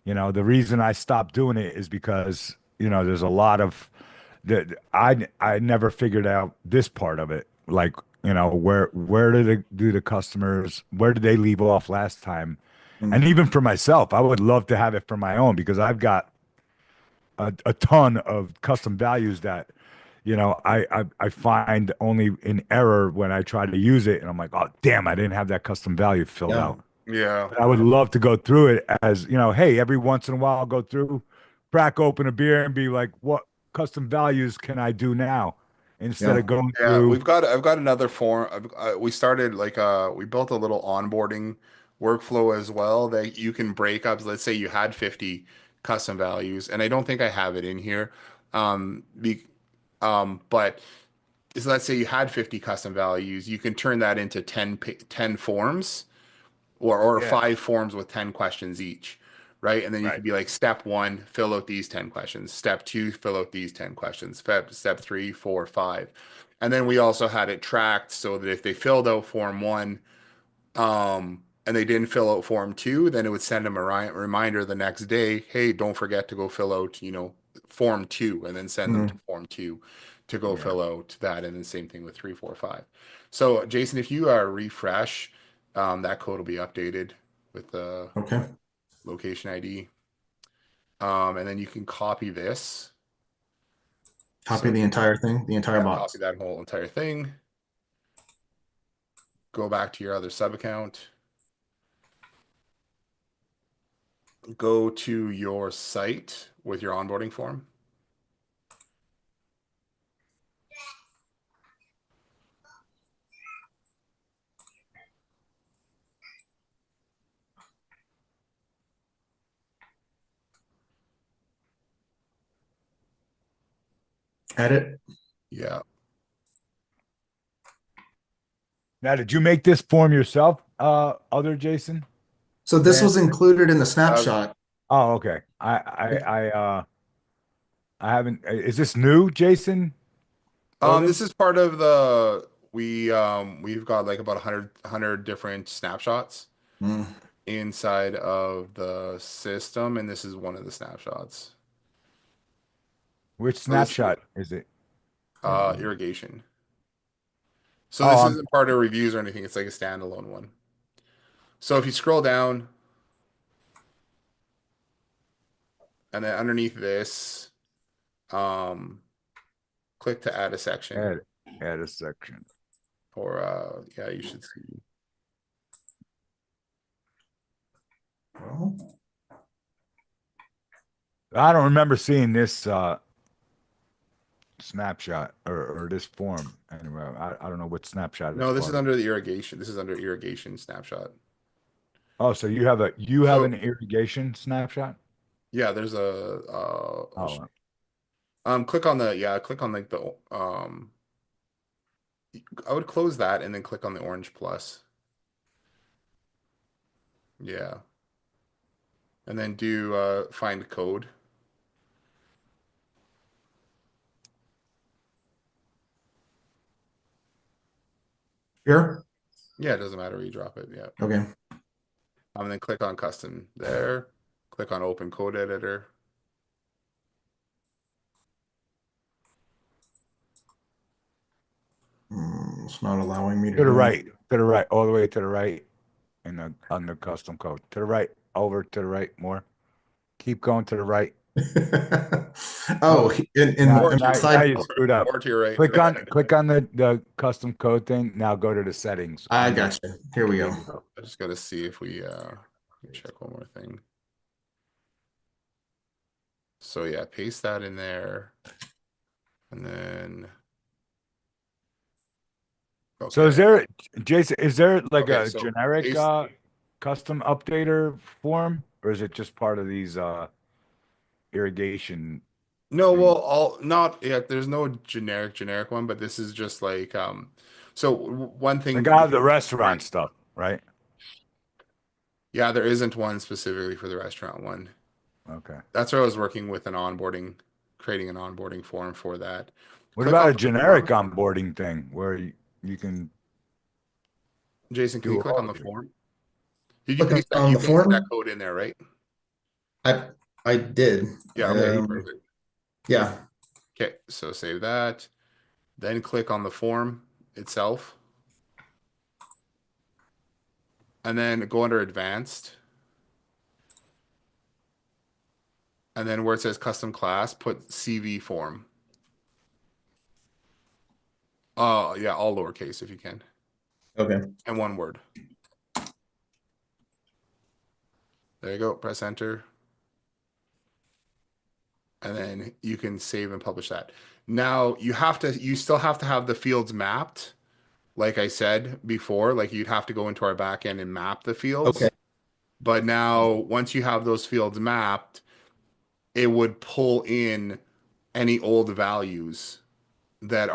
The reason I stopped doing it is because, there's a lot of that I never figured out this part of it. Like, where did the customers, where did they leave off last time? And mm. even for myself, I would love to have it for my own because I've got a ton of custom values that, I find only in error when I try to use it. And I'm like, oh, damn, I didn't have that custom value filled Yeah, out. Yeah. But I would love to go through it as, hey, every once in a while, I'll go through, crack open a beer and be like, what custom values can I do now? Instead yeah, of going Yeah, through, I've got another form. We started like we built a little onboarding workflow as well that you can break up. Let's say you had 50 custom values, and I don't think I have it in here. Be, but so let's say you had 50 custom values, you can turn that into 10 forms or yeah, 5 forms with 10 questions each, right? And then you right. could be like step 1, fill out these 10 questions. Step 2, fill out these 10 questions. Step 3, 4, 5. And then we also had it tracked so that if they filled out form 1 and they didn't fill out form 2, then it would send them a reminder the next day, hey, don't forget to go fill out, form 2, and then send them to mm. form 2 to go Yeah. fill out that. And then same thing with 3, 4, 5. So Jason, if you refresh, that code will be updated with the Okay. location ID. And then you can copy this. Copy So the entire thing, the entire yeah, copy box. that whole entire thing. Go back to your other sub account. Go to your site with your onboarding form. Edit. Yeah. Now, did you make this form yourself, other Jason? So this Dan? was included in the Uh, snapshot. Oh, okay. I haven't. Is this new, Jason? this Logan? is part of the we've got like about 100 different snapshots. Mm. inside of the system, and this is one of the snapshots. Which So this is snapshot is it? irrigation. So Oh, this isn't part of reviews or anything. It's like a standalone one. So if you scroll down and then underneath this, um, click to add a section add a section. or yeah, you should see. Well, I don't remember seeing this snapshot or this form anyway. I don't know what snapshot it's No, this is part of. under the irrigation. This is under irrigation snapshot. Oh, so you have So an irrigation snapshot? yeah, there's a Oh, click on the click on like the I would close that and then click on the orange plus. Yeah. And then do find code. here. Yeah, it doesn't matter where you drop it. Yeah. Okay. And then click on custom there. Click on open code editor. It's not allowing me to to the do right, to the right, all the way to the right, in the on the custom code. To the right, over to the right, more. Keep going to the right. Oh, Oh, in now Or to your now inside. you screwed up. or to your right. Click on the custom code thing. Now go to the settings. I Under, got you. Here we there go. you go. I just gotta see if we check one more thing. So yeah, paste that in there. And then So is okay. there, Jason, is there like Okay, a so generic paste custom updater form, or is it just part of these irrigation no, things? well, all not yet. There's no generic one, but this is just like so one Like thing I if have the you restaurant stuff, right? yeah, there isn't one specifically for the restaurant one. Okay. That's where I was working with an onboarding, creating an onboarding form for that. What Click about on a the generic form. onboarding thing where you can Jason, can you do click all on the of it? form? Did you Clicking paste that? on You the pasted that form. code in there, right? I I did. Yeah, okay, perfect. Yeah. Okay, so save that. Then click on the form itself. And then go under advanced. And then where it says custom class, put CV form. Oh, yeah, all lowercase if you can. Okay. And one word. There you go. Press enter. And then you can save and publish that. Now you still have to have the fields mapped. Like I said before, like you'd have to go into our backend and map the Okay. fields. But now once you have those fields mapped, it would pull in any old values that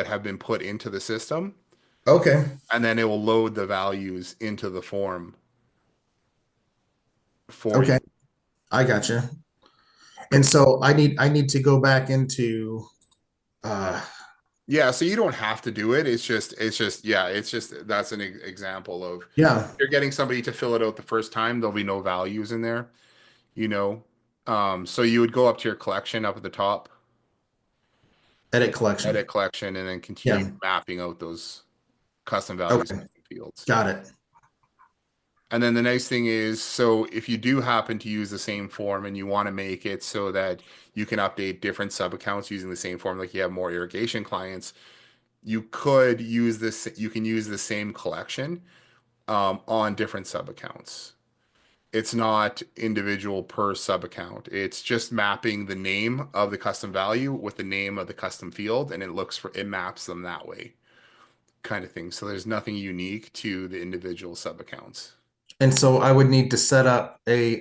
have been put into the system, Okay. and then it will load the values into the form for Okay. you. I got you. And so I need to go back into uh Yeah, so you don't have to do it. It's just that's an example of yeah, you're getting somebody to fill it out the first time, there'll be no values in there, you know. So you would go up to your collection up at the top, edit collection. edit collection, and then continue Yeah. mapping out those custom values Okay. in fields. Got it. And then the nice thing is, so if you do happen to use the same form and you want to make it so that you can update different sub accounts using the same form, like you have more irrigation clients, you could use this, you can use the same collection on different sub accounts. It's not individual per sub account. It's just mapping the name of the custom value with the name of the custom field, and it maps them that way, kind of thing. So there's nothing unique to the individual sub accounts. And so I would need to set up a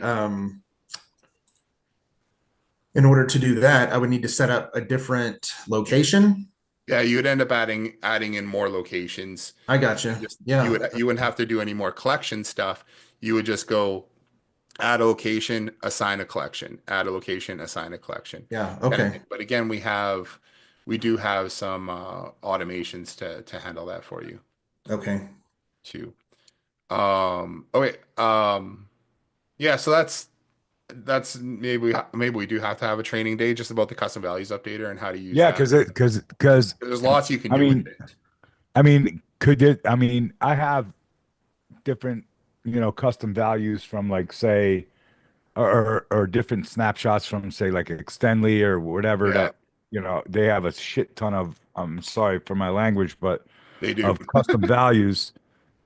in order to do that, I would need to set up a different location. Yeah, you'd end up adding in more locations. I got you. Just Yeah. you wouldn't have to do any more collection stuff. You would just go add a location, assign a collection, add a location, assign a collection, Yeah. kind of Okay. thing. But again, we do have some automations to handle that for you Okay. too. Oh wait. Yeah, so that's maybe we do have to have a training day just about the custom values updater and how to use Yeah, that. because There's lots you can I do with mean, it. could it? I mean, I have different, custom values from like say, or different snapshots from say like Extendly or whatever Yeah, that, they have a shit ton of. I'm sorry for my language, but they do. of custom values,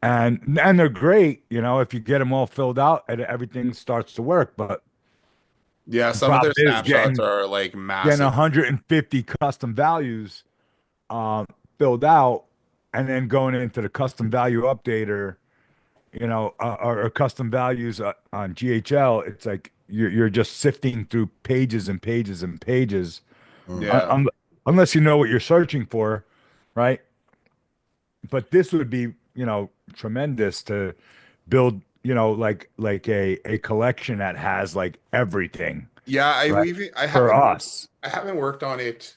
and they're great, if you get them all filled out and everything starts to work. But Yeah, the some of problem their is snapshots are like getting massive. 150 custom values um, filled out, and then going into the custom value updater, or custom values on GHL. It's like you're just sifting through pages and pages and pages, un Yeah. un unless you know what you're searching for, right? But this would be, tremendous to build, like a collection that has like everything, Yeah, right? I For haven't worked us. I haven't worked on it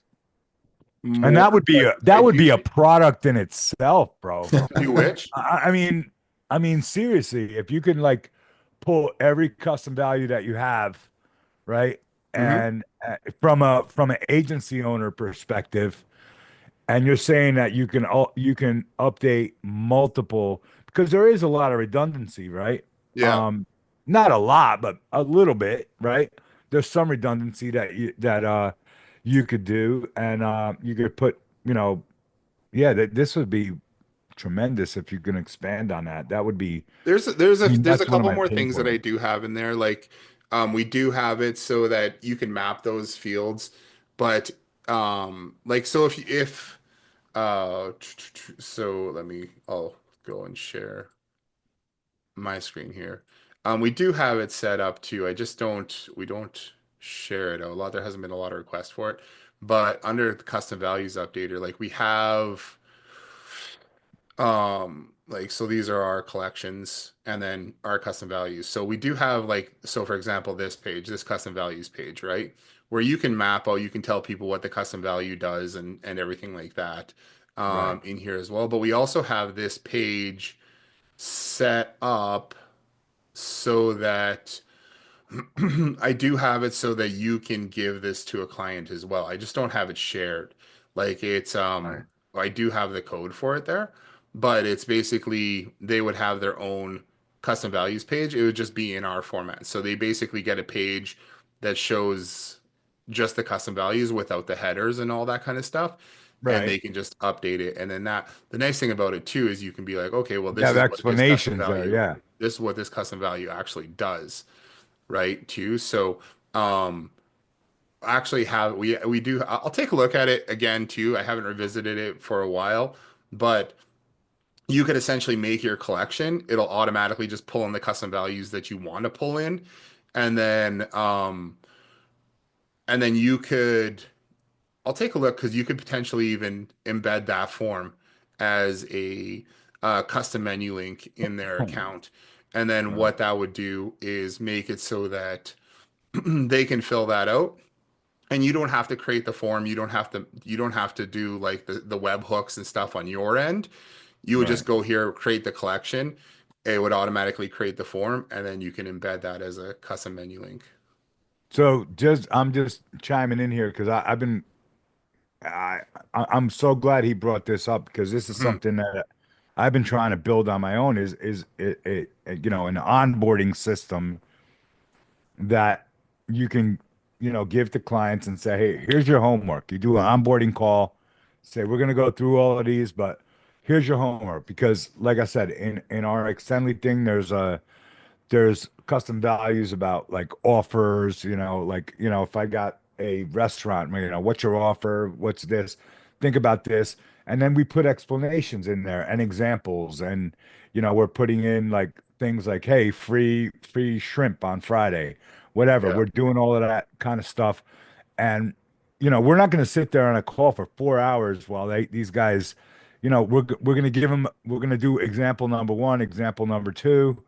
And more, that would be but a I that would do be a product in itself, bro. do which. I mean, seriously, if you can like pull every custom value that you have, right? Hmm. And from an agency owner perspective, and you're saying that you can update multiple because there is a lot of redundancy, right? Yeah. Um, Not a lot, but a little bit, right? There's some redundancy that you could do, and you could put, yeah, this would be tremendous if you can expand on that. That would be, I mean, There's a that's one of couple my more pain things that I points. do have in there. Like we do have it so that you can map those fields, but like so if so I'll go and share my screen here. We do have it set up too. We don't share it a lot. There hasn't been a lot of requests for it, but under the custom values updater, like we have, like, so these are our collections and then our custom values. So we do have like, so for example, this page, this custom values page, right? Where you can map out, you can tell people what the custom value does and everything like that, Right, in here as well. But we also have this page set up so that I do have it so that you can give this to a client as well. I just don't have it shared. Like it's right, I do have the code for it there, but it's basically they would have their own custom values page. It would just be in our format. So they basically get a page that shows just the custom values without the headers and all that kind of stuff. And right. they can just update it. And then the nice thing about it too is you can be like, okay, well, You have explanations there, yeah. this is what this custom value actually does, right? Too. So, um, actually have we do. I'll take a look at it again too. I haven't revisited it for a while, but you could essentially make your collection. It'll automatically just pull in the custom values that you want to pull in, and then you could. I'll take a look because you could potentially even embed that form as a custom menu link in their account. And then Right, what that would do is make it so that they can fill that out. And you don't have to create the form. You don't have to do like the web hooks and stuff on your end. You would just right. go here, create the collection. It would automatically create the form, and then you can embed that as a custom menu link. So I'm just chiming in here because I, I'm so glad he brought this up because this is Mhm. something that I've been trying to build on my own is an onboarding system that you can, give to clients and say, hey, here's your homework. You do an onboarding call, say, we're going to go through all of these, but here's your homework. Because like I said, in our Extendly thing, there's custom values about like offers, like, if I got a restaurant, what's your offer? What's this? Think about this. And then we put explanations in there and examples. And, we're putting in like things like, hey, free shrimp on Friday, whatever. Yeah. We're doing all of that kind of stuff. And, we're not going to sit there on a call for 4 hours while these guys, we're going to we're going to do example number one, example number two,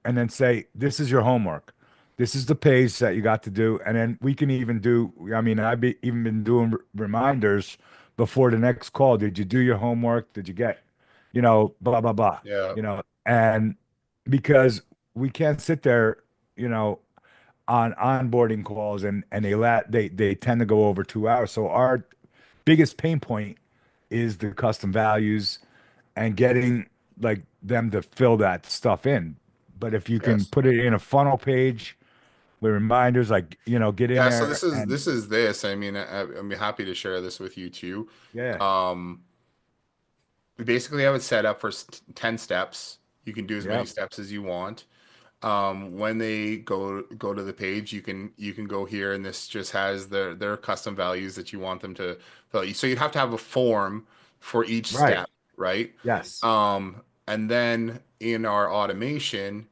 and then say, this is your homework. This is the page that you got to do. And then we can even do, I mean, even been doing reminders before the next call. Did you do your homework? Did you get, blah, blah, blah, Yeah. and because we can't sit there, you know, on onboarding calls and they tend to go over 2 hours. So our biggest pain point is the custom values and getting like them to fill that stuff in. But if you can Yes. put it in a funnel page with reminders, like, get in Yeah, so there this is and this. I mean, I'm happy to share this with you too. yeah, Um, we basically have it set up for 10 steps. You can do as many yep, steps as you want. When they go to the page, you can go here, and this just has their custom values that you want them to fill. So you'd have to have a form for each right, step, right? yes. And then in our automation,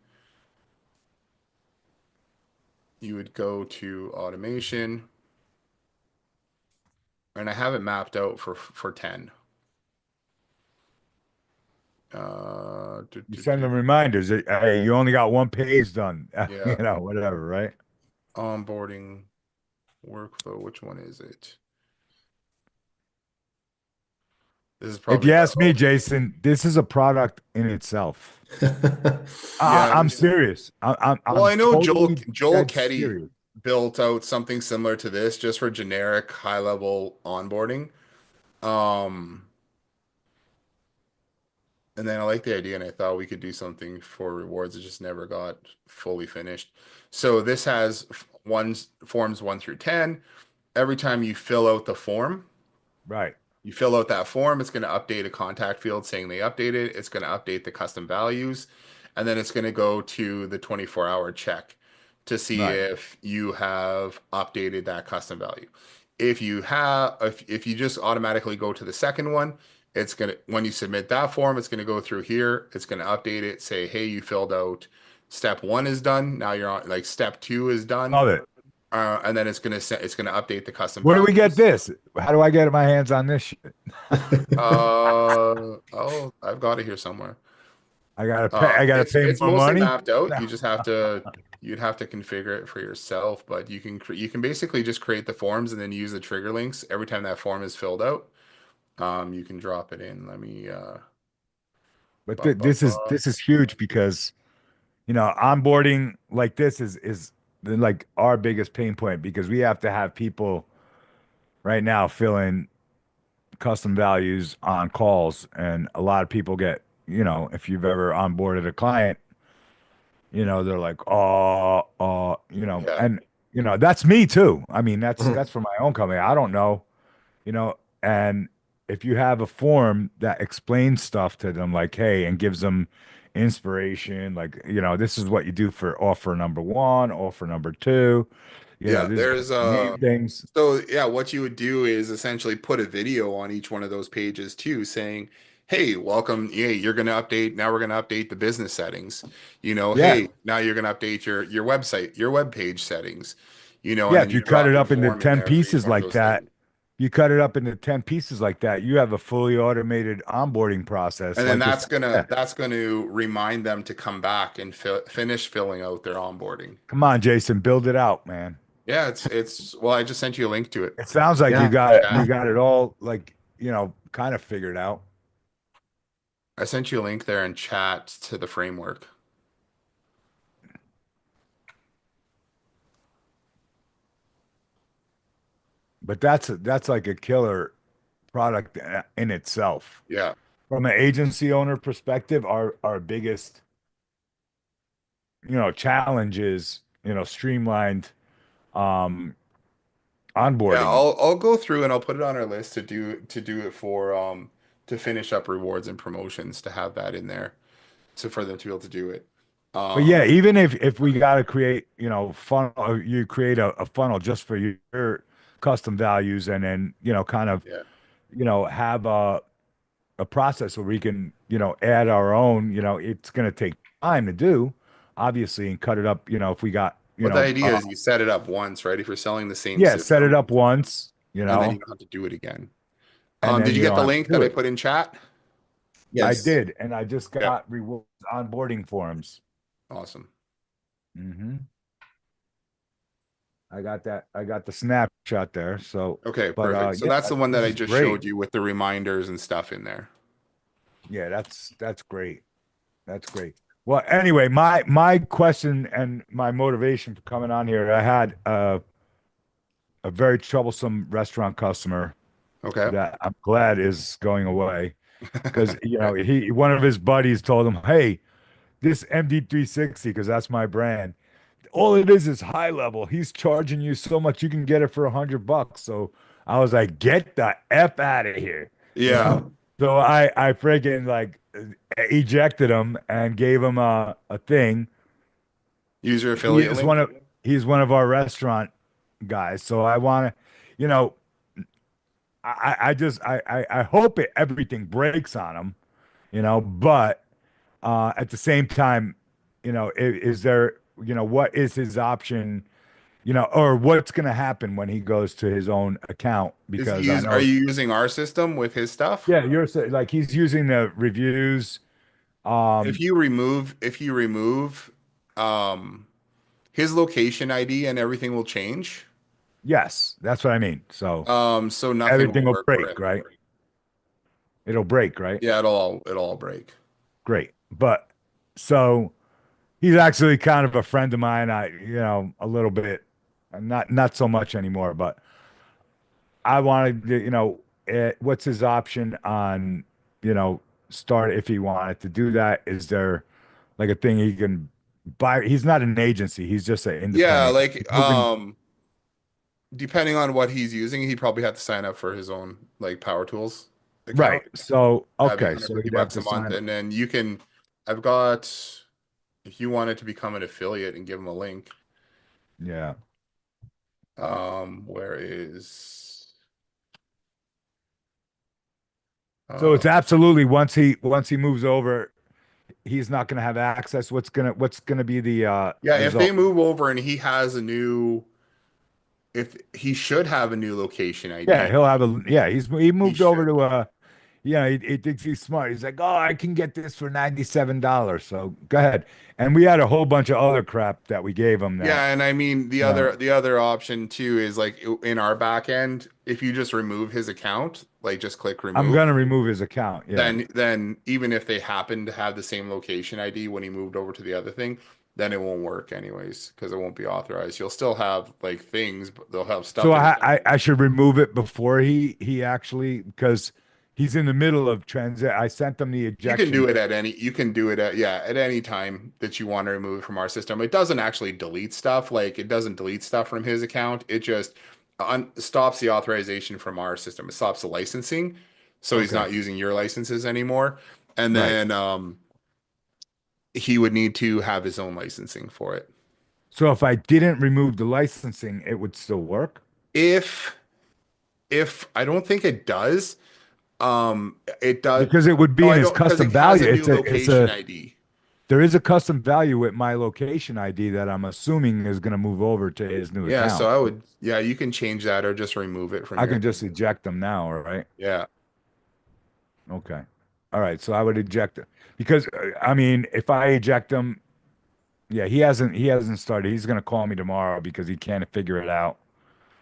you would go to automation, and I have it mapped out for 10. You send them reminders. Hey, you only got one page done. Yeah, Whatever, right? onboarding workflow. Which one is it? This is If probably you the ask me, oh Jason, this is a product in itself. yeah. I'm serious. Well, I'm I know Joel totally Joel dead Keddy serious. built out something similar to this just for generic high level onboarding. Um, and then I like the idea, and I thought we could do something for rewards. It just never got fully finished. So this has forms 1 through 10. Every time you fill out the form, Right, you fill out that form, it's going to update a contact field saying they updated. It's going to update the custom values, and then it's going to go to the 24-hour check to see right. if you have updated that custom value. If you just automatically go to the second one, it's going to when you submit that form, it's going to go through here. It's going to update it, say, hey, you filled out step one is done. Now you're on like step two is done. Love it. And then it's gonna update the custom Where do we get values. this? How do I get my hands on this shit? Oh, I've got it here somewhere. I gotta pay. I gotta pay It's more mostly money. mapped out. No. You just have to you'd have to configure it for yourself, but you can basically just create the forms and then use the trigger links every time that form is filled out. You can drop it in. Let me But ba, ba, ba. this is huge because onboarding like this is like our biggest pain point because we have to have people right now fill in custom values on calls, and a lot of people get if you've ever onboarded a client, they're like, Yeah. and that's me too. I mean, that's for my own company. I don't know, you know, and if you have a form that explains stuff to them, like, hey, and gives them inspiration, like, this is what you do for offer number one, offer number two, Yeah, this is how there's you name things. so yeah, what you would do is essentially put a video on each one of those pages too, saying, "Hey, welcome. Hey, you're going to update. Now we're going to update the business settings. Yeah. Hey, now you're going to update your website, your web page settings. And Yeah. then If you you cut drop it your up into form in 10 there for each pieces one of like those that, things. you have a fully automated onboarding process. And then Like it's, yeah. that's going to remind them to come back and finish filling out their onboarding. Come on, Jason, build it out, man. Yeah, it's well, I just sent you a link to it. It sounds like Yeah. you Chat. got it all like, kind of figured out. I sent you a link there in chat to the framework. But that's like a killer product in itself. Yeah. From an agency owner perspective, our biggest, challenge is, streamlined um Yeah, onboarding. I'll go through and I'll put it on our list to do it for to finish up rewards and promotions to have that in there to for them to be able to do it. But yeah, Um even if we got to create, funnel, you create a funnel just for your custom values, and then, kind of, yeah. have a process where we can, add our own, it's going to take time to do, obviously, and cut it up, if we got, But the idea is you set it up once, right? If you're selling the same yeah, set it system up once, and then you don't have to do it again. and then Did you you get don't the have link to do that I it. put in chat? I Yes. did, and I just Yeah. got rewards onboarding forms. Awesome. hmm I got that. I got the snapshot there. So, Okay, but perfect. So yeah, that's the one that this I is just great. showed you with the reminders and stuff in there. Yeah, that's great. That's great. Well, anyway, my question and my motivation for coming on here, I had a very troublesome restaurant customer Okay. that I'm glad is going away because Okay. he one of his buddies told him, "Hey, this MD360, because that's my brand. All it is high level. He's charging you so much you can get it for $100." So I was like, "Get the F out of here," you Yeah. know. So I freaking like ejected him and gave him a thing. Use your He affiliate is one link. of he's one of our restaurant guys. So I want to, you know, I just I hope everything breaks on him, but at the same time, is there, what is his option, or what's going to happen when he goes to his own account? Because I Are know, you using our system with his stuff? yeah, like he's using the reviews. If Um, you remove, um his location ID and everything will change. yes, that's what I mean. So So nothing everything will will work for break, it. right? It'll break, right? Yeah, it'll all break. Great. But so he's actually kind of a friend of mine. A little bit, not so much anymore, but I wanted to, what's his option on, start if he wanted to do that? Is there like a thing he can buy? He's not an agency. He's just an Yeah, independent. like He's moving, depending on what he's using, he probably have to sign up for his own like Power Tools right. account. So, That'd be okay. So 150 he'd have bucks to a month, sign. and then you can. I've got if you wanted to become an affiliate and give him a link. Yeah. Where is So it's uh absolutely once he moves over, he's not going to have access. What's gonna be the yeah, if they result? move over and he has a new if he should have a new location Yeah, ID, he'll have a yeah. He he moved over should. to he thinks he's smart. He's like, oh, I can get this for $97. So go ahead. And we had a whole bunch of other crap that we gave him that, Yeah, and I mean you know, the other option too is like in our back end, if you just remove his account, like just click I'm remove, gonna remove his account. Yeah. then even if they happen to have the same location ID when he moved over to the other thing, then it won't work anyways because it won't be authorized. You'll still have like things, but they'll have So stuff in I should remove it before he actually, because he's in the middle of transit. I sent him the You can do ejection. it at any, you can do it at, yeah, at any time that you want to remove it from our system. It doesn't actually delete stuff. Like it doesn't delete stuff from his account. It just stops the authorization from our system. It stops the licensing. So he's Okay. not using your licenses anymore. And Right. then he would need to have his own licensing for it. So if I didn't remove the licensing, it would still work If I don't think it does. It does. because it would No, be in I his don't because custom it has value. a new It's location a ID. There is a custom value with my location ID that I'm assuming is going to move over to his new Yeah, so account. I would, yeah, you can change that or just remove it from I your can thing. just eject them now, all right? Yeah. Okay. All right. So I would eject it because I mean, if I eject him, yeah, he hasn't started. He's going to call me tomorrow because he can't figure it out.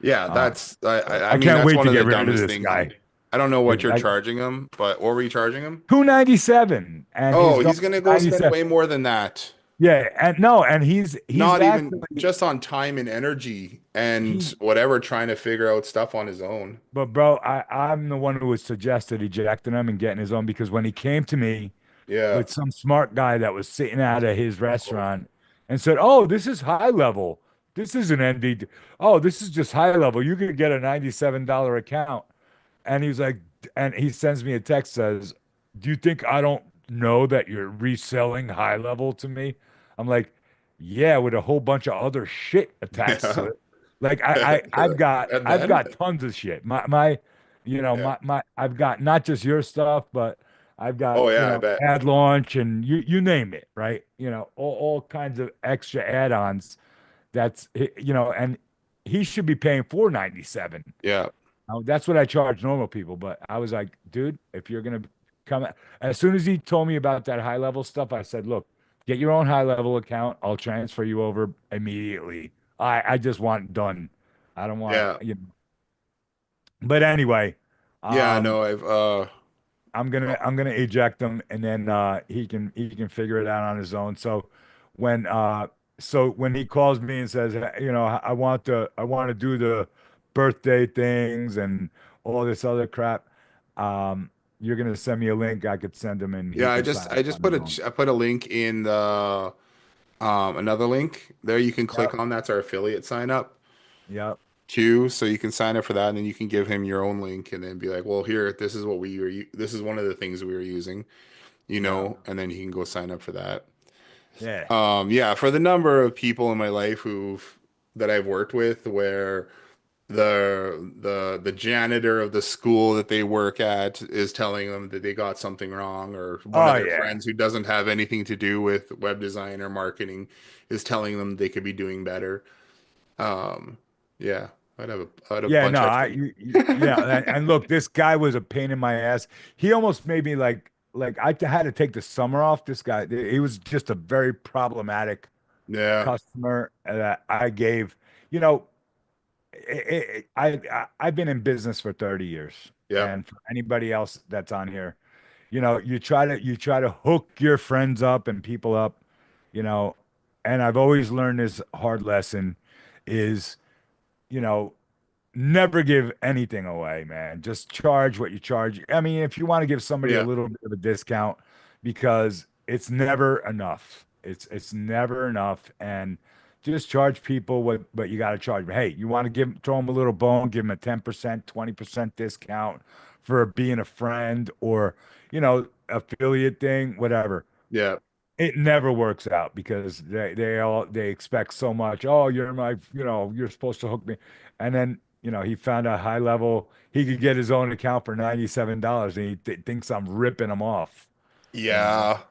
Yeah, Uh, that's I I mean can't that's wait one to of the get rid of dumbest this things. guy. I don't know what you're I charging him, but what were you charging him? 297 and he's Oh, going he's gonna for go spend 97. way more than that. Yeah, and no, and he's Not even actually just on time and energy and he whatever, trying to figure out stuff on his own. but bro, I'm the one who was suggested ejecting him and getting his own because when he came to me Yeah. with some smart guy that was sitting out of his restaurant and said, "Oh, this is high level. This isn't ND. Oh, this is just high level. You could get a $97 account." And he's like, and he sends me a text says, "Do you think I don't know that you're reselling high level to me?" I'm like, "Yeah, with a whole bunch of other shit attached to Yeah. it. Like I've got And I've then got tons of shit. yeah. I've got not just your stuff, but I've got, Oh yeah, I bet. ad launch and you name it, right? All kinds of extra add-ons and he should be paying 497. Yeah. That's what I charge normal people. But I was like, dude, if you're gonna come, as soon as he told me about that high level stuff, I said, look, get your own high level account. I'll transfer you over immediately. I just want it done. I don't want, Yeah. But anyway, Yeah, um, no, I've I'm gonna eject him, and then he can figure it out on his own. When uh when he calls me and says, I want to do the birthday things and all this other crap, um, you're gonna send me a link. I could send him, and he Yeah, I can just sign I up just on put his own. I put a link in the another link there you can click Yep, on. That's our affiliate sign up yep, too. So you can sign up for that and then you can give him your own link and then be like, well, here, this is one of the things we were using, yep. and then he can go sign up for that. Yeah. Yeah, for the number of people in my life that I've worked with where the janitor of the school that they work at is telling them that they got something wrong, or one of Oh their yeah. friends who doesn't have anything to do with web design or marketing is telling them they could be doing better. Um, yeah, I had a Yeah, bunch no, of them. yeah, and look, this guy was a pain in my ass. He almost made me like had to take the summer off. This guy, he was just a very problematic Yeah, customer that I gave. You know, I've been in business for 30 years, yep, and for anybody else that's on here, you try to hook your friends up and people up, you know, and I've always learned this hard lesson is, you know, never give anything away, man. Just charge what you charge. I mean, if you want to give somebody a yeah, little bit of a discount, because it's never enough. It's never enough, and just charge people what you got to charge. But hey, you want to throw them a little bone, give them a 10%, 20% discount for being a friend or affiliate thing, whatever. yeah. It never works out because they expect so much. Oh, you're supposed to hook me. And then, he found a high level, he could get his own account for $97 and he thinks I'm ripping him off, you know? Yeah.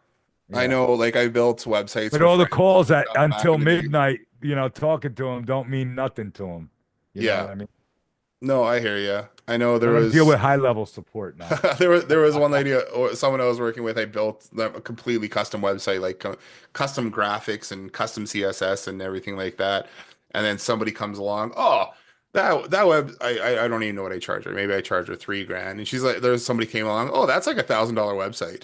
I Yeah. know, like I built websites But for all the friends and calls at stuff back until in the day. midnight, talking to him don't mean nothing to him. You know what Yeah. I mean? No, I hear you. I know there Let him deal was with high level support now. there was one lady or someone I was working with. I built a completely custom website, like custom graphics and custom CSS and everything like that. And then somebody comes along, oh, that web, I don't even know what I charge her. Maybe I charge her 3 grand, and she's like, there's somebody came along, oh, that's like $1,000 website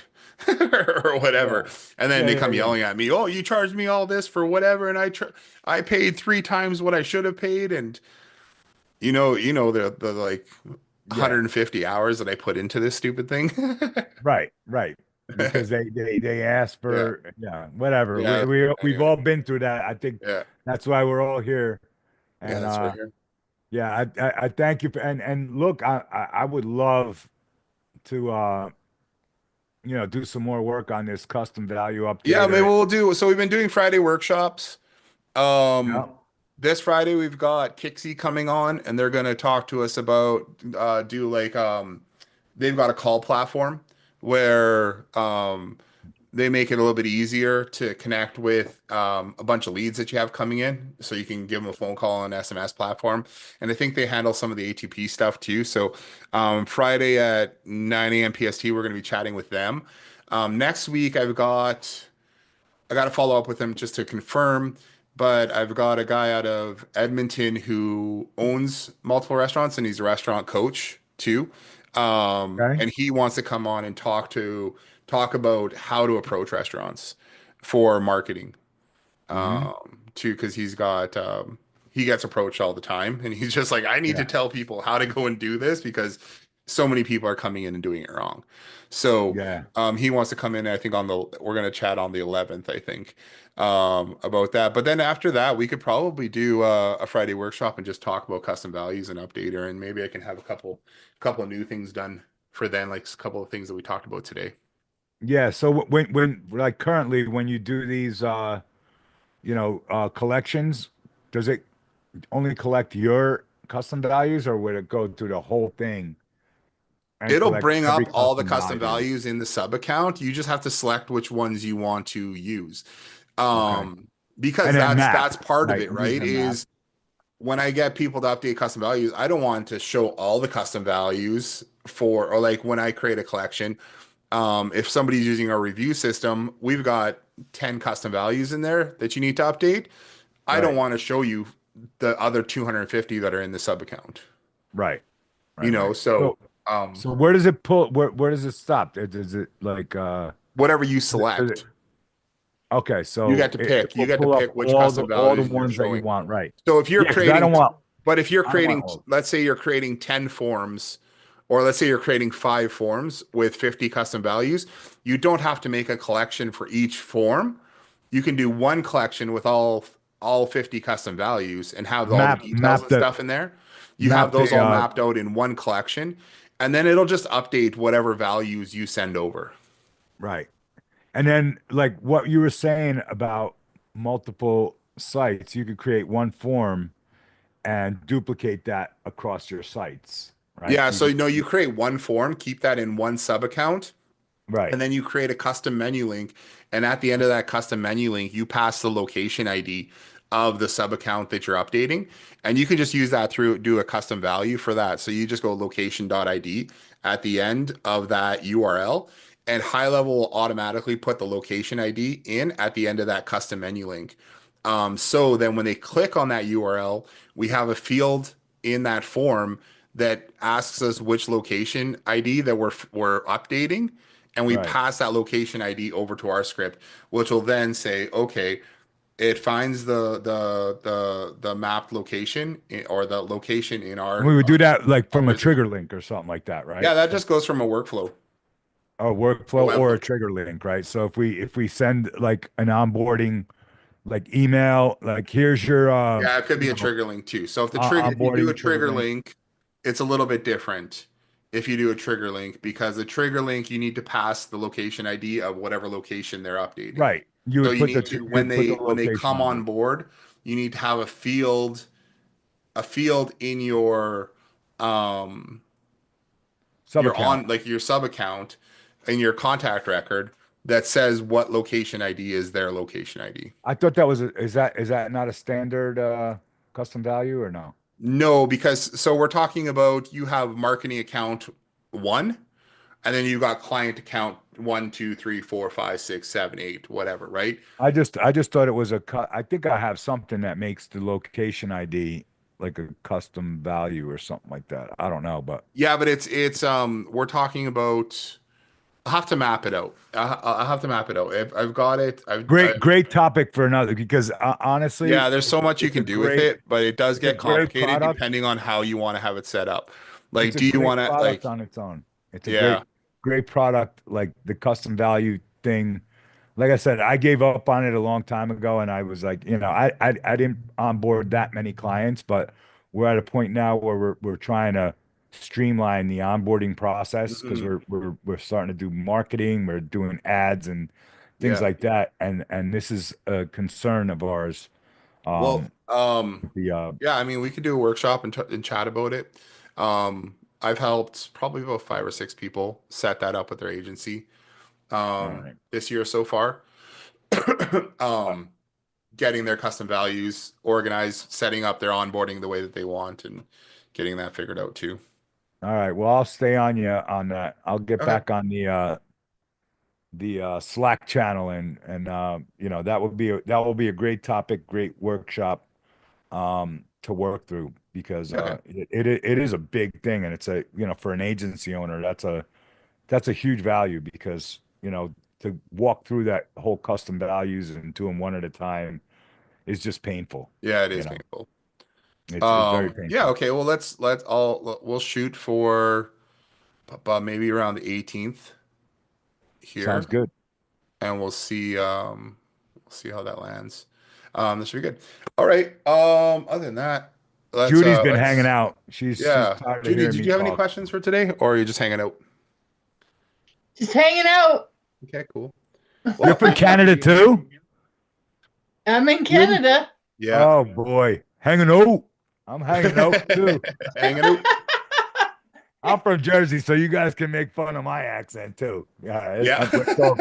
or whatever. Yeah. And then Yeah, they yeah, come yeah. yelling at me, oh, you charged me all this for whatever, and I paid 3 times what I should have paid, and the like Yeah. 150 hours that I put into this stupid thing. Right, right. Because they ask Yeah. for, yeah, whatever. Yeah. We've Anyway. all been through that. I think Yeah. that's why we're all here. Yeah, And that's right here. yeah, I thank you for, and look, I would love to do some more work on this custom value Yeah, maybe updater. we'll do. So we've been doing Friday workshops. Um, Yeah. this Friday we've got Kixie coming on, and they're gonna talk to us about do like they've got a call platform where they make it a little bit easier to connect with a bunch of leads that you have coming in. So you can give them a phone call on SMS platform. And I think they handle some of the ATP stuff too. So Friday at 9 a.m. PST, we're going to be chatting with them. Next week, I got to follow up with them just to confirm. But I've got a guy out of Edmonton who owns multiple restaurants and he's a restaurant coach too. Okay. And he wants to come on and talk about how to approach restaurants for marketing Hmm. too, because he gets approached all the time, and he's just like, I need to Yeah. tell people how to go and do this because so many people are coming in and doing it wrong. So Yeah. he wants to come in. I think we're gonna chat on the 11th, I think, about that. But then after that, we could probably do a Friday workshop and just talk about custom values and updater, and maybe I can have a couple of new things done for then, like a couple of things that we talked about today. Yeah. So when like currently when you do these collections, does it only collect your custom values or would it go through the whole thing and It'll collect bring every up all the custom custom value? values in the sub account. You just have to select which ones you want to use. Okay. Um, because And then that's map, part of right? it, right? Using a map. Is when I get people to update custom values, I don't want to show all the custom values or like when I create a collection. If somebody's using our review system, we've got 10 custom values in there that you need to update. I don't Right. want to show you the other 250 that are in the sub account, Right. Right. Right. so So Um, So where does it pull? Where does it stop? Does it like whatever you does it- select, okay, you so get to it pick. You will get to pull up pick which custom all the values you're ones that you showing. want, right? So if you're Yeah, because I creating, don't want but if you're I don't want creating, all. let's say you're creating 10 forms, or let's say you're creating 5 forms with 50 custom values, you don't have to make a collection for each form. You can do one collection with all 50 custom values and have all the details Map and stuff in there. You have those the all mapped out in one collection, and then it'll just update whatever values you send over. right. And then like what you were saying about multiple sites, you could create one form and duplicate that across your sites, right? Yeah, You so could, you create one form, keep that in one sub account, right, and then you create a custom menu link. And at the end of that custom menu link, you pass the location ID of the sub account that you're updating. And you can just use that through, do a custom value for that. So you just go location.id at the end of that URL, and High Level will automatically put the location ID in at the end of that custom menu link. So then when they click on that URL, we have a field in that form that asks us which location ID that we're updating, and we right. pass that location ID over to our script, which will then say, okay, it finds the mapped location or the location in And we would do that like our from a business. trigger link or something like that, Yeah, right? that just goes from a workflow, A a workflow web or a link. trigger link, right? So if we send like an onboarding like email, like here's your Yeah, it could you be a know trigger link too. So if you do a onboarding trigger trigger link. link, it's a little bit different if you do a trigger link, because the trigger link you need to pass the location ID of whatever location they're updating. Right. You So would you put need to you would put the when they location come on on it. board, you need to have a field in Sub your account. on like your sub account in your contact record that says what location ID is their location ID. I thought that was is that not a standard custom value or no? No, because so we're talking about you have marketing account one, and then you got client account one, two, three, four, five, six, seven, eight, whatever, right? I just thought it was I think I have something that makes the location ID like a custom value or something like that. I don't know, but Yeah, but it's we're talking about. I'll have to map it out. I'll have to map it out. I've got it. great topic for another because honestly, Yeah, there's so much you can do with it, but it does it's a get great complicated product. depending on how you want to have it set up. Like, It's a do you great want to product like, on its own. It's a yeah, great product. Like the custom value thing. Like I said, I gave up on it a long time ago, and I was like, you know, I didn't onboard that many clients, but we're at a point now where we're trying to streamline the onboarding process because mhm, we're starting to do marketing, we're doing ads and things yeah. like that, and this is a concern of ours. Well, The yeah. I mean, we could do a workshop and chat about it. I've helped probably about 5 or 6 people set that up with their agency all right. this year so far. um, Getting their custom values organized, setting up their onboarding the way that they want, and getting that figured out too. All right. Well, I'll stay on you on that. I'll get Okay. back on the Slack channel and you know that will be a great topic, great workshop to work through because Okay. it is a big thing and it's a you know for an agency owner that's a huge value because you know to walk through that whole custom values and do them one at a time is just painful. Yeah, it You is know, painful. it's very Yeah, painful. okay. Well, let's all we'll shoot for maybe around the 18th Sounds here, good. and we'll see how that lands. This should be good. All right. Other than that, Judy's been hanging let's out. She's yeah. tired of Judy, hearing did me you have any talk. questions for today, or are you just hanging out? Just hanging out. Okay, cool. You're Well, from Canada too? I'm in Judy? Canada. yeah, Oh boy, hanging out. I'm hanging out too. hanging out. I'm from Jersey, so you guys can make fun of my accent too. Yeah, Yeah, it's all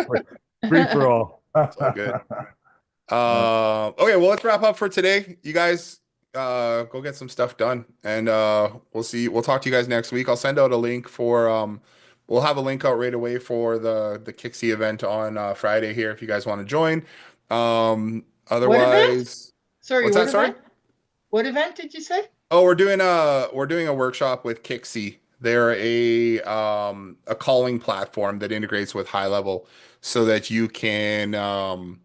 free for all. it's all good. Okay, well, let's wrap up for today. You guys, go get some stuff done, and we'll talk to you guys next week. I'll send out a link for we'll have a link out right away for the Kixie event on Friday here if you guys want to join. What event? Otherwise, Sorry, what's what that? Sorry. event? What event did you say? Oh, we're doing a workshop with Kixie. They're a calling platform that integrates with High Level so that you can um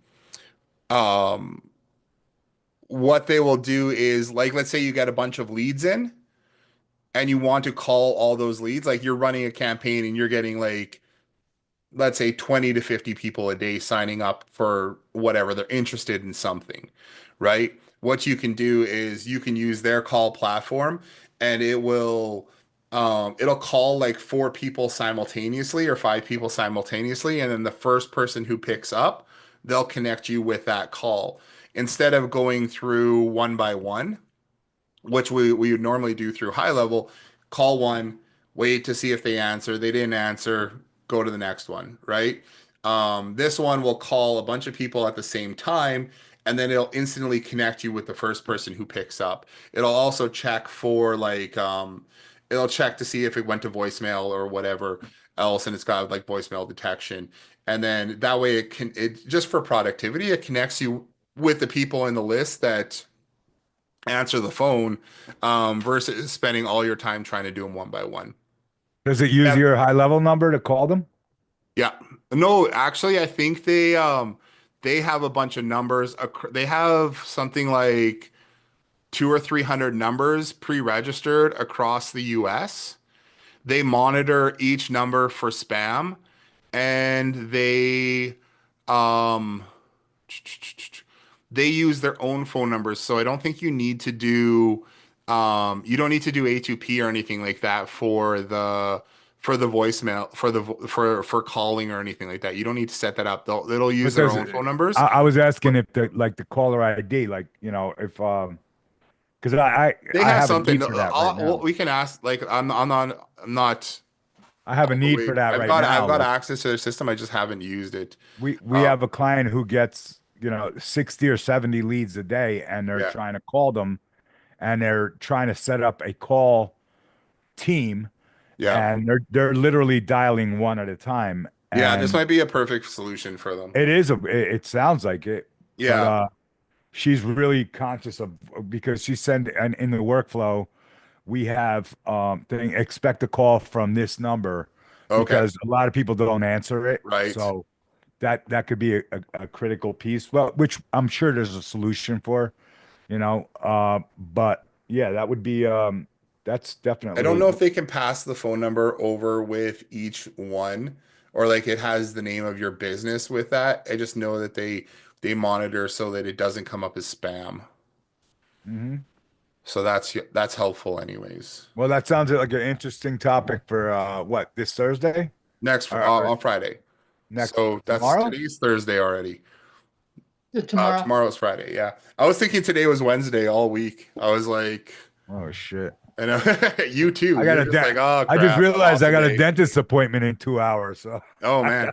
what they will do is like let's say you get a bunch of leads in and you want to call all those leads, like you're running a campaign and you're getting like let's say 20 to 50 people a day signing up for whatever they're interested in something, right? What you can do is you can use their call platform and it'll call like four people simultaneously or five people simultaneously and then the first person who picks up, they'll connect you with that call instead of going through one by one, which we would normally do through High Level. Call one, wait to see if they answer. They didn't answer, go to the next one, right? This one will call a bunch of people at the same time, and then it'll instantly connect you with the first person who picks up. It'll also check for it'll check to see if it went to voicemail or whatever else, and it's got like voicemail detection. And then that way it just for productivity, it connects you with the people in the list that answer the phone versus spending all your time trying to do them one by one. Does it use Yeah. your high level number to call them? Yeah. No, actually, I think they have a bunch of numbers. They have something like two or 300 numbers pre-registered across the US. They monitor each number for spam and um they use their own phone numbers, so I don't think you don't need to do A2P or anything like that for the voicemail for calling or anything like that. You don't need to set that up. They'll use But their does own phone numbers. I was asking if the caller ID, like, you know, if because They I have have a something. need for that right Well, now. we can ask. Like I'm not I have a all the need way. for that I've right got now. Like access to their system. I just haven't used it. we Uh, have a client who gets, you know, 60 or 70 leads a day, and they're yeah, trying to call them, and they're trying to set up a call team, yeah, and they're literally dialing one at a time. yeah. This And might be a perfect solution for them. it sounds like it, but Yeah. she's really conscious of, because she sent, and in the workflow we have thing, expect a call from this number, Okay. because a lot of people don't answer it. Right. So that could be a critical piece, well, which I'm sure there's a solution for, you know. But yeah, that would be that's I don't definitely. know if they can pass the phone number over with each one or like it has the name of your business with that. I just know that they monitor so that it doesn't come up as spam. Mhm. So that's helpful anyways. Well, that sounds like an interesting topic for what, this Thursday, or On Friday. next So that's tomorrow? today's Thursday already. Tomorrow. Tomorrow's Friday. Yeah. I was thinking today was Wednesday all week. I was like, Oh shit. I know you too. I got You're a just like, oh I just crap, I realized lost I a got a day. dentist appointment in 2 hours. So, Oh I got, man.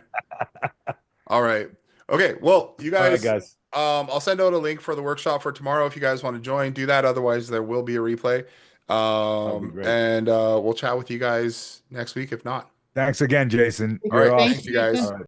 All right. Okay. Well, you all right, guys, guys. I'll send out a link for the workshop for tomorrow if you guys want to join. Do that. Otherwise, there will be a replay. That would be great. And we'll chat with you guys next week if not. Thanks again, Jason. All You're right. Thanks, Thank awesome. you All guys. Jason. right.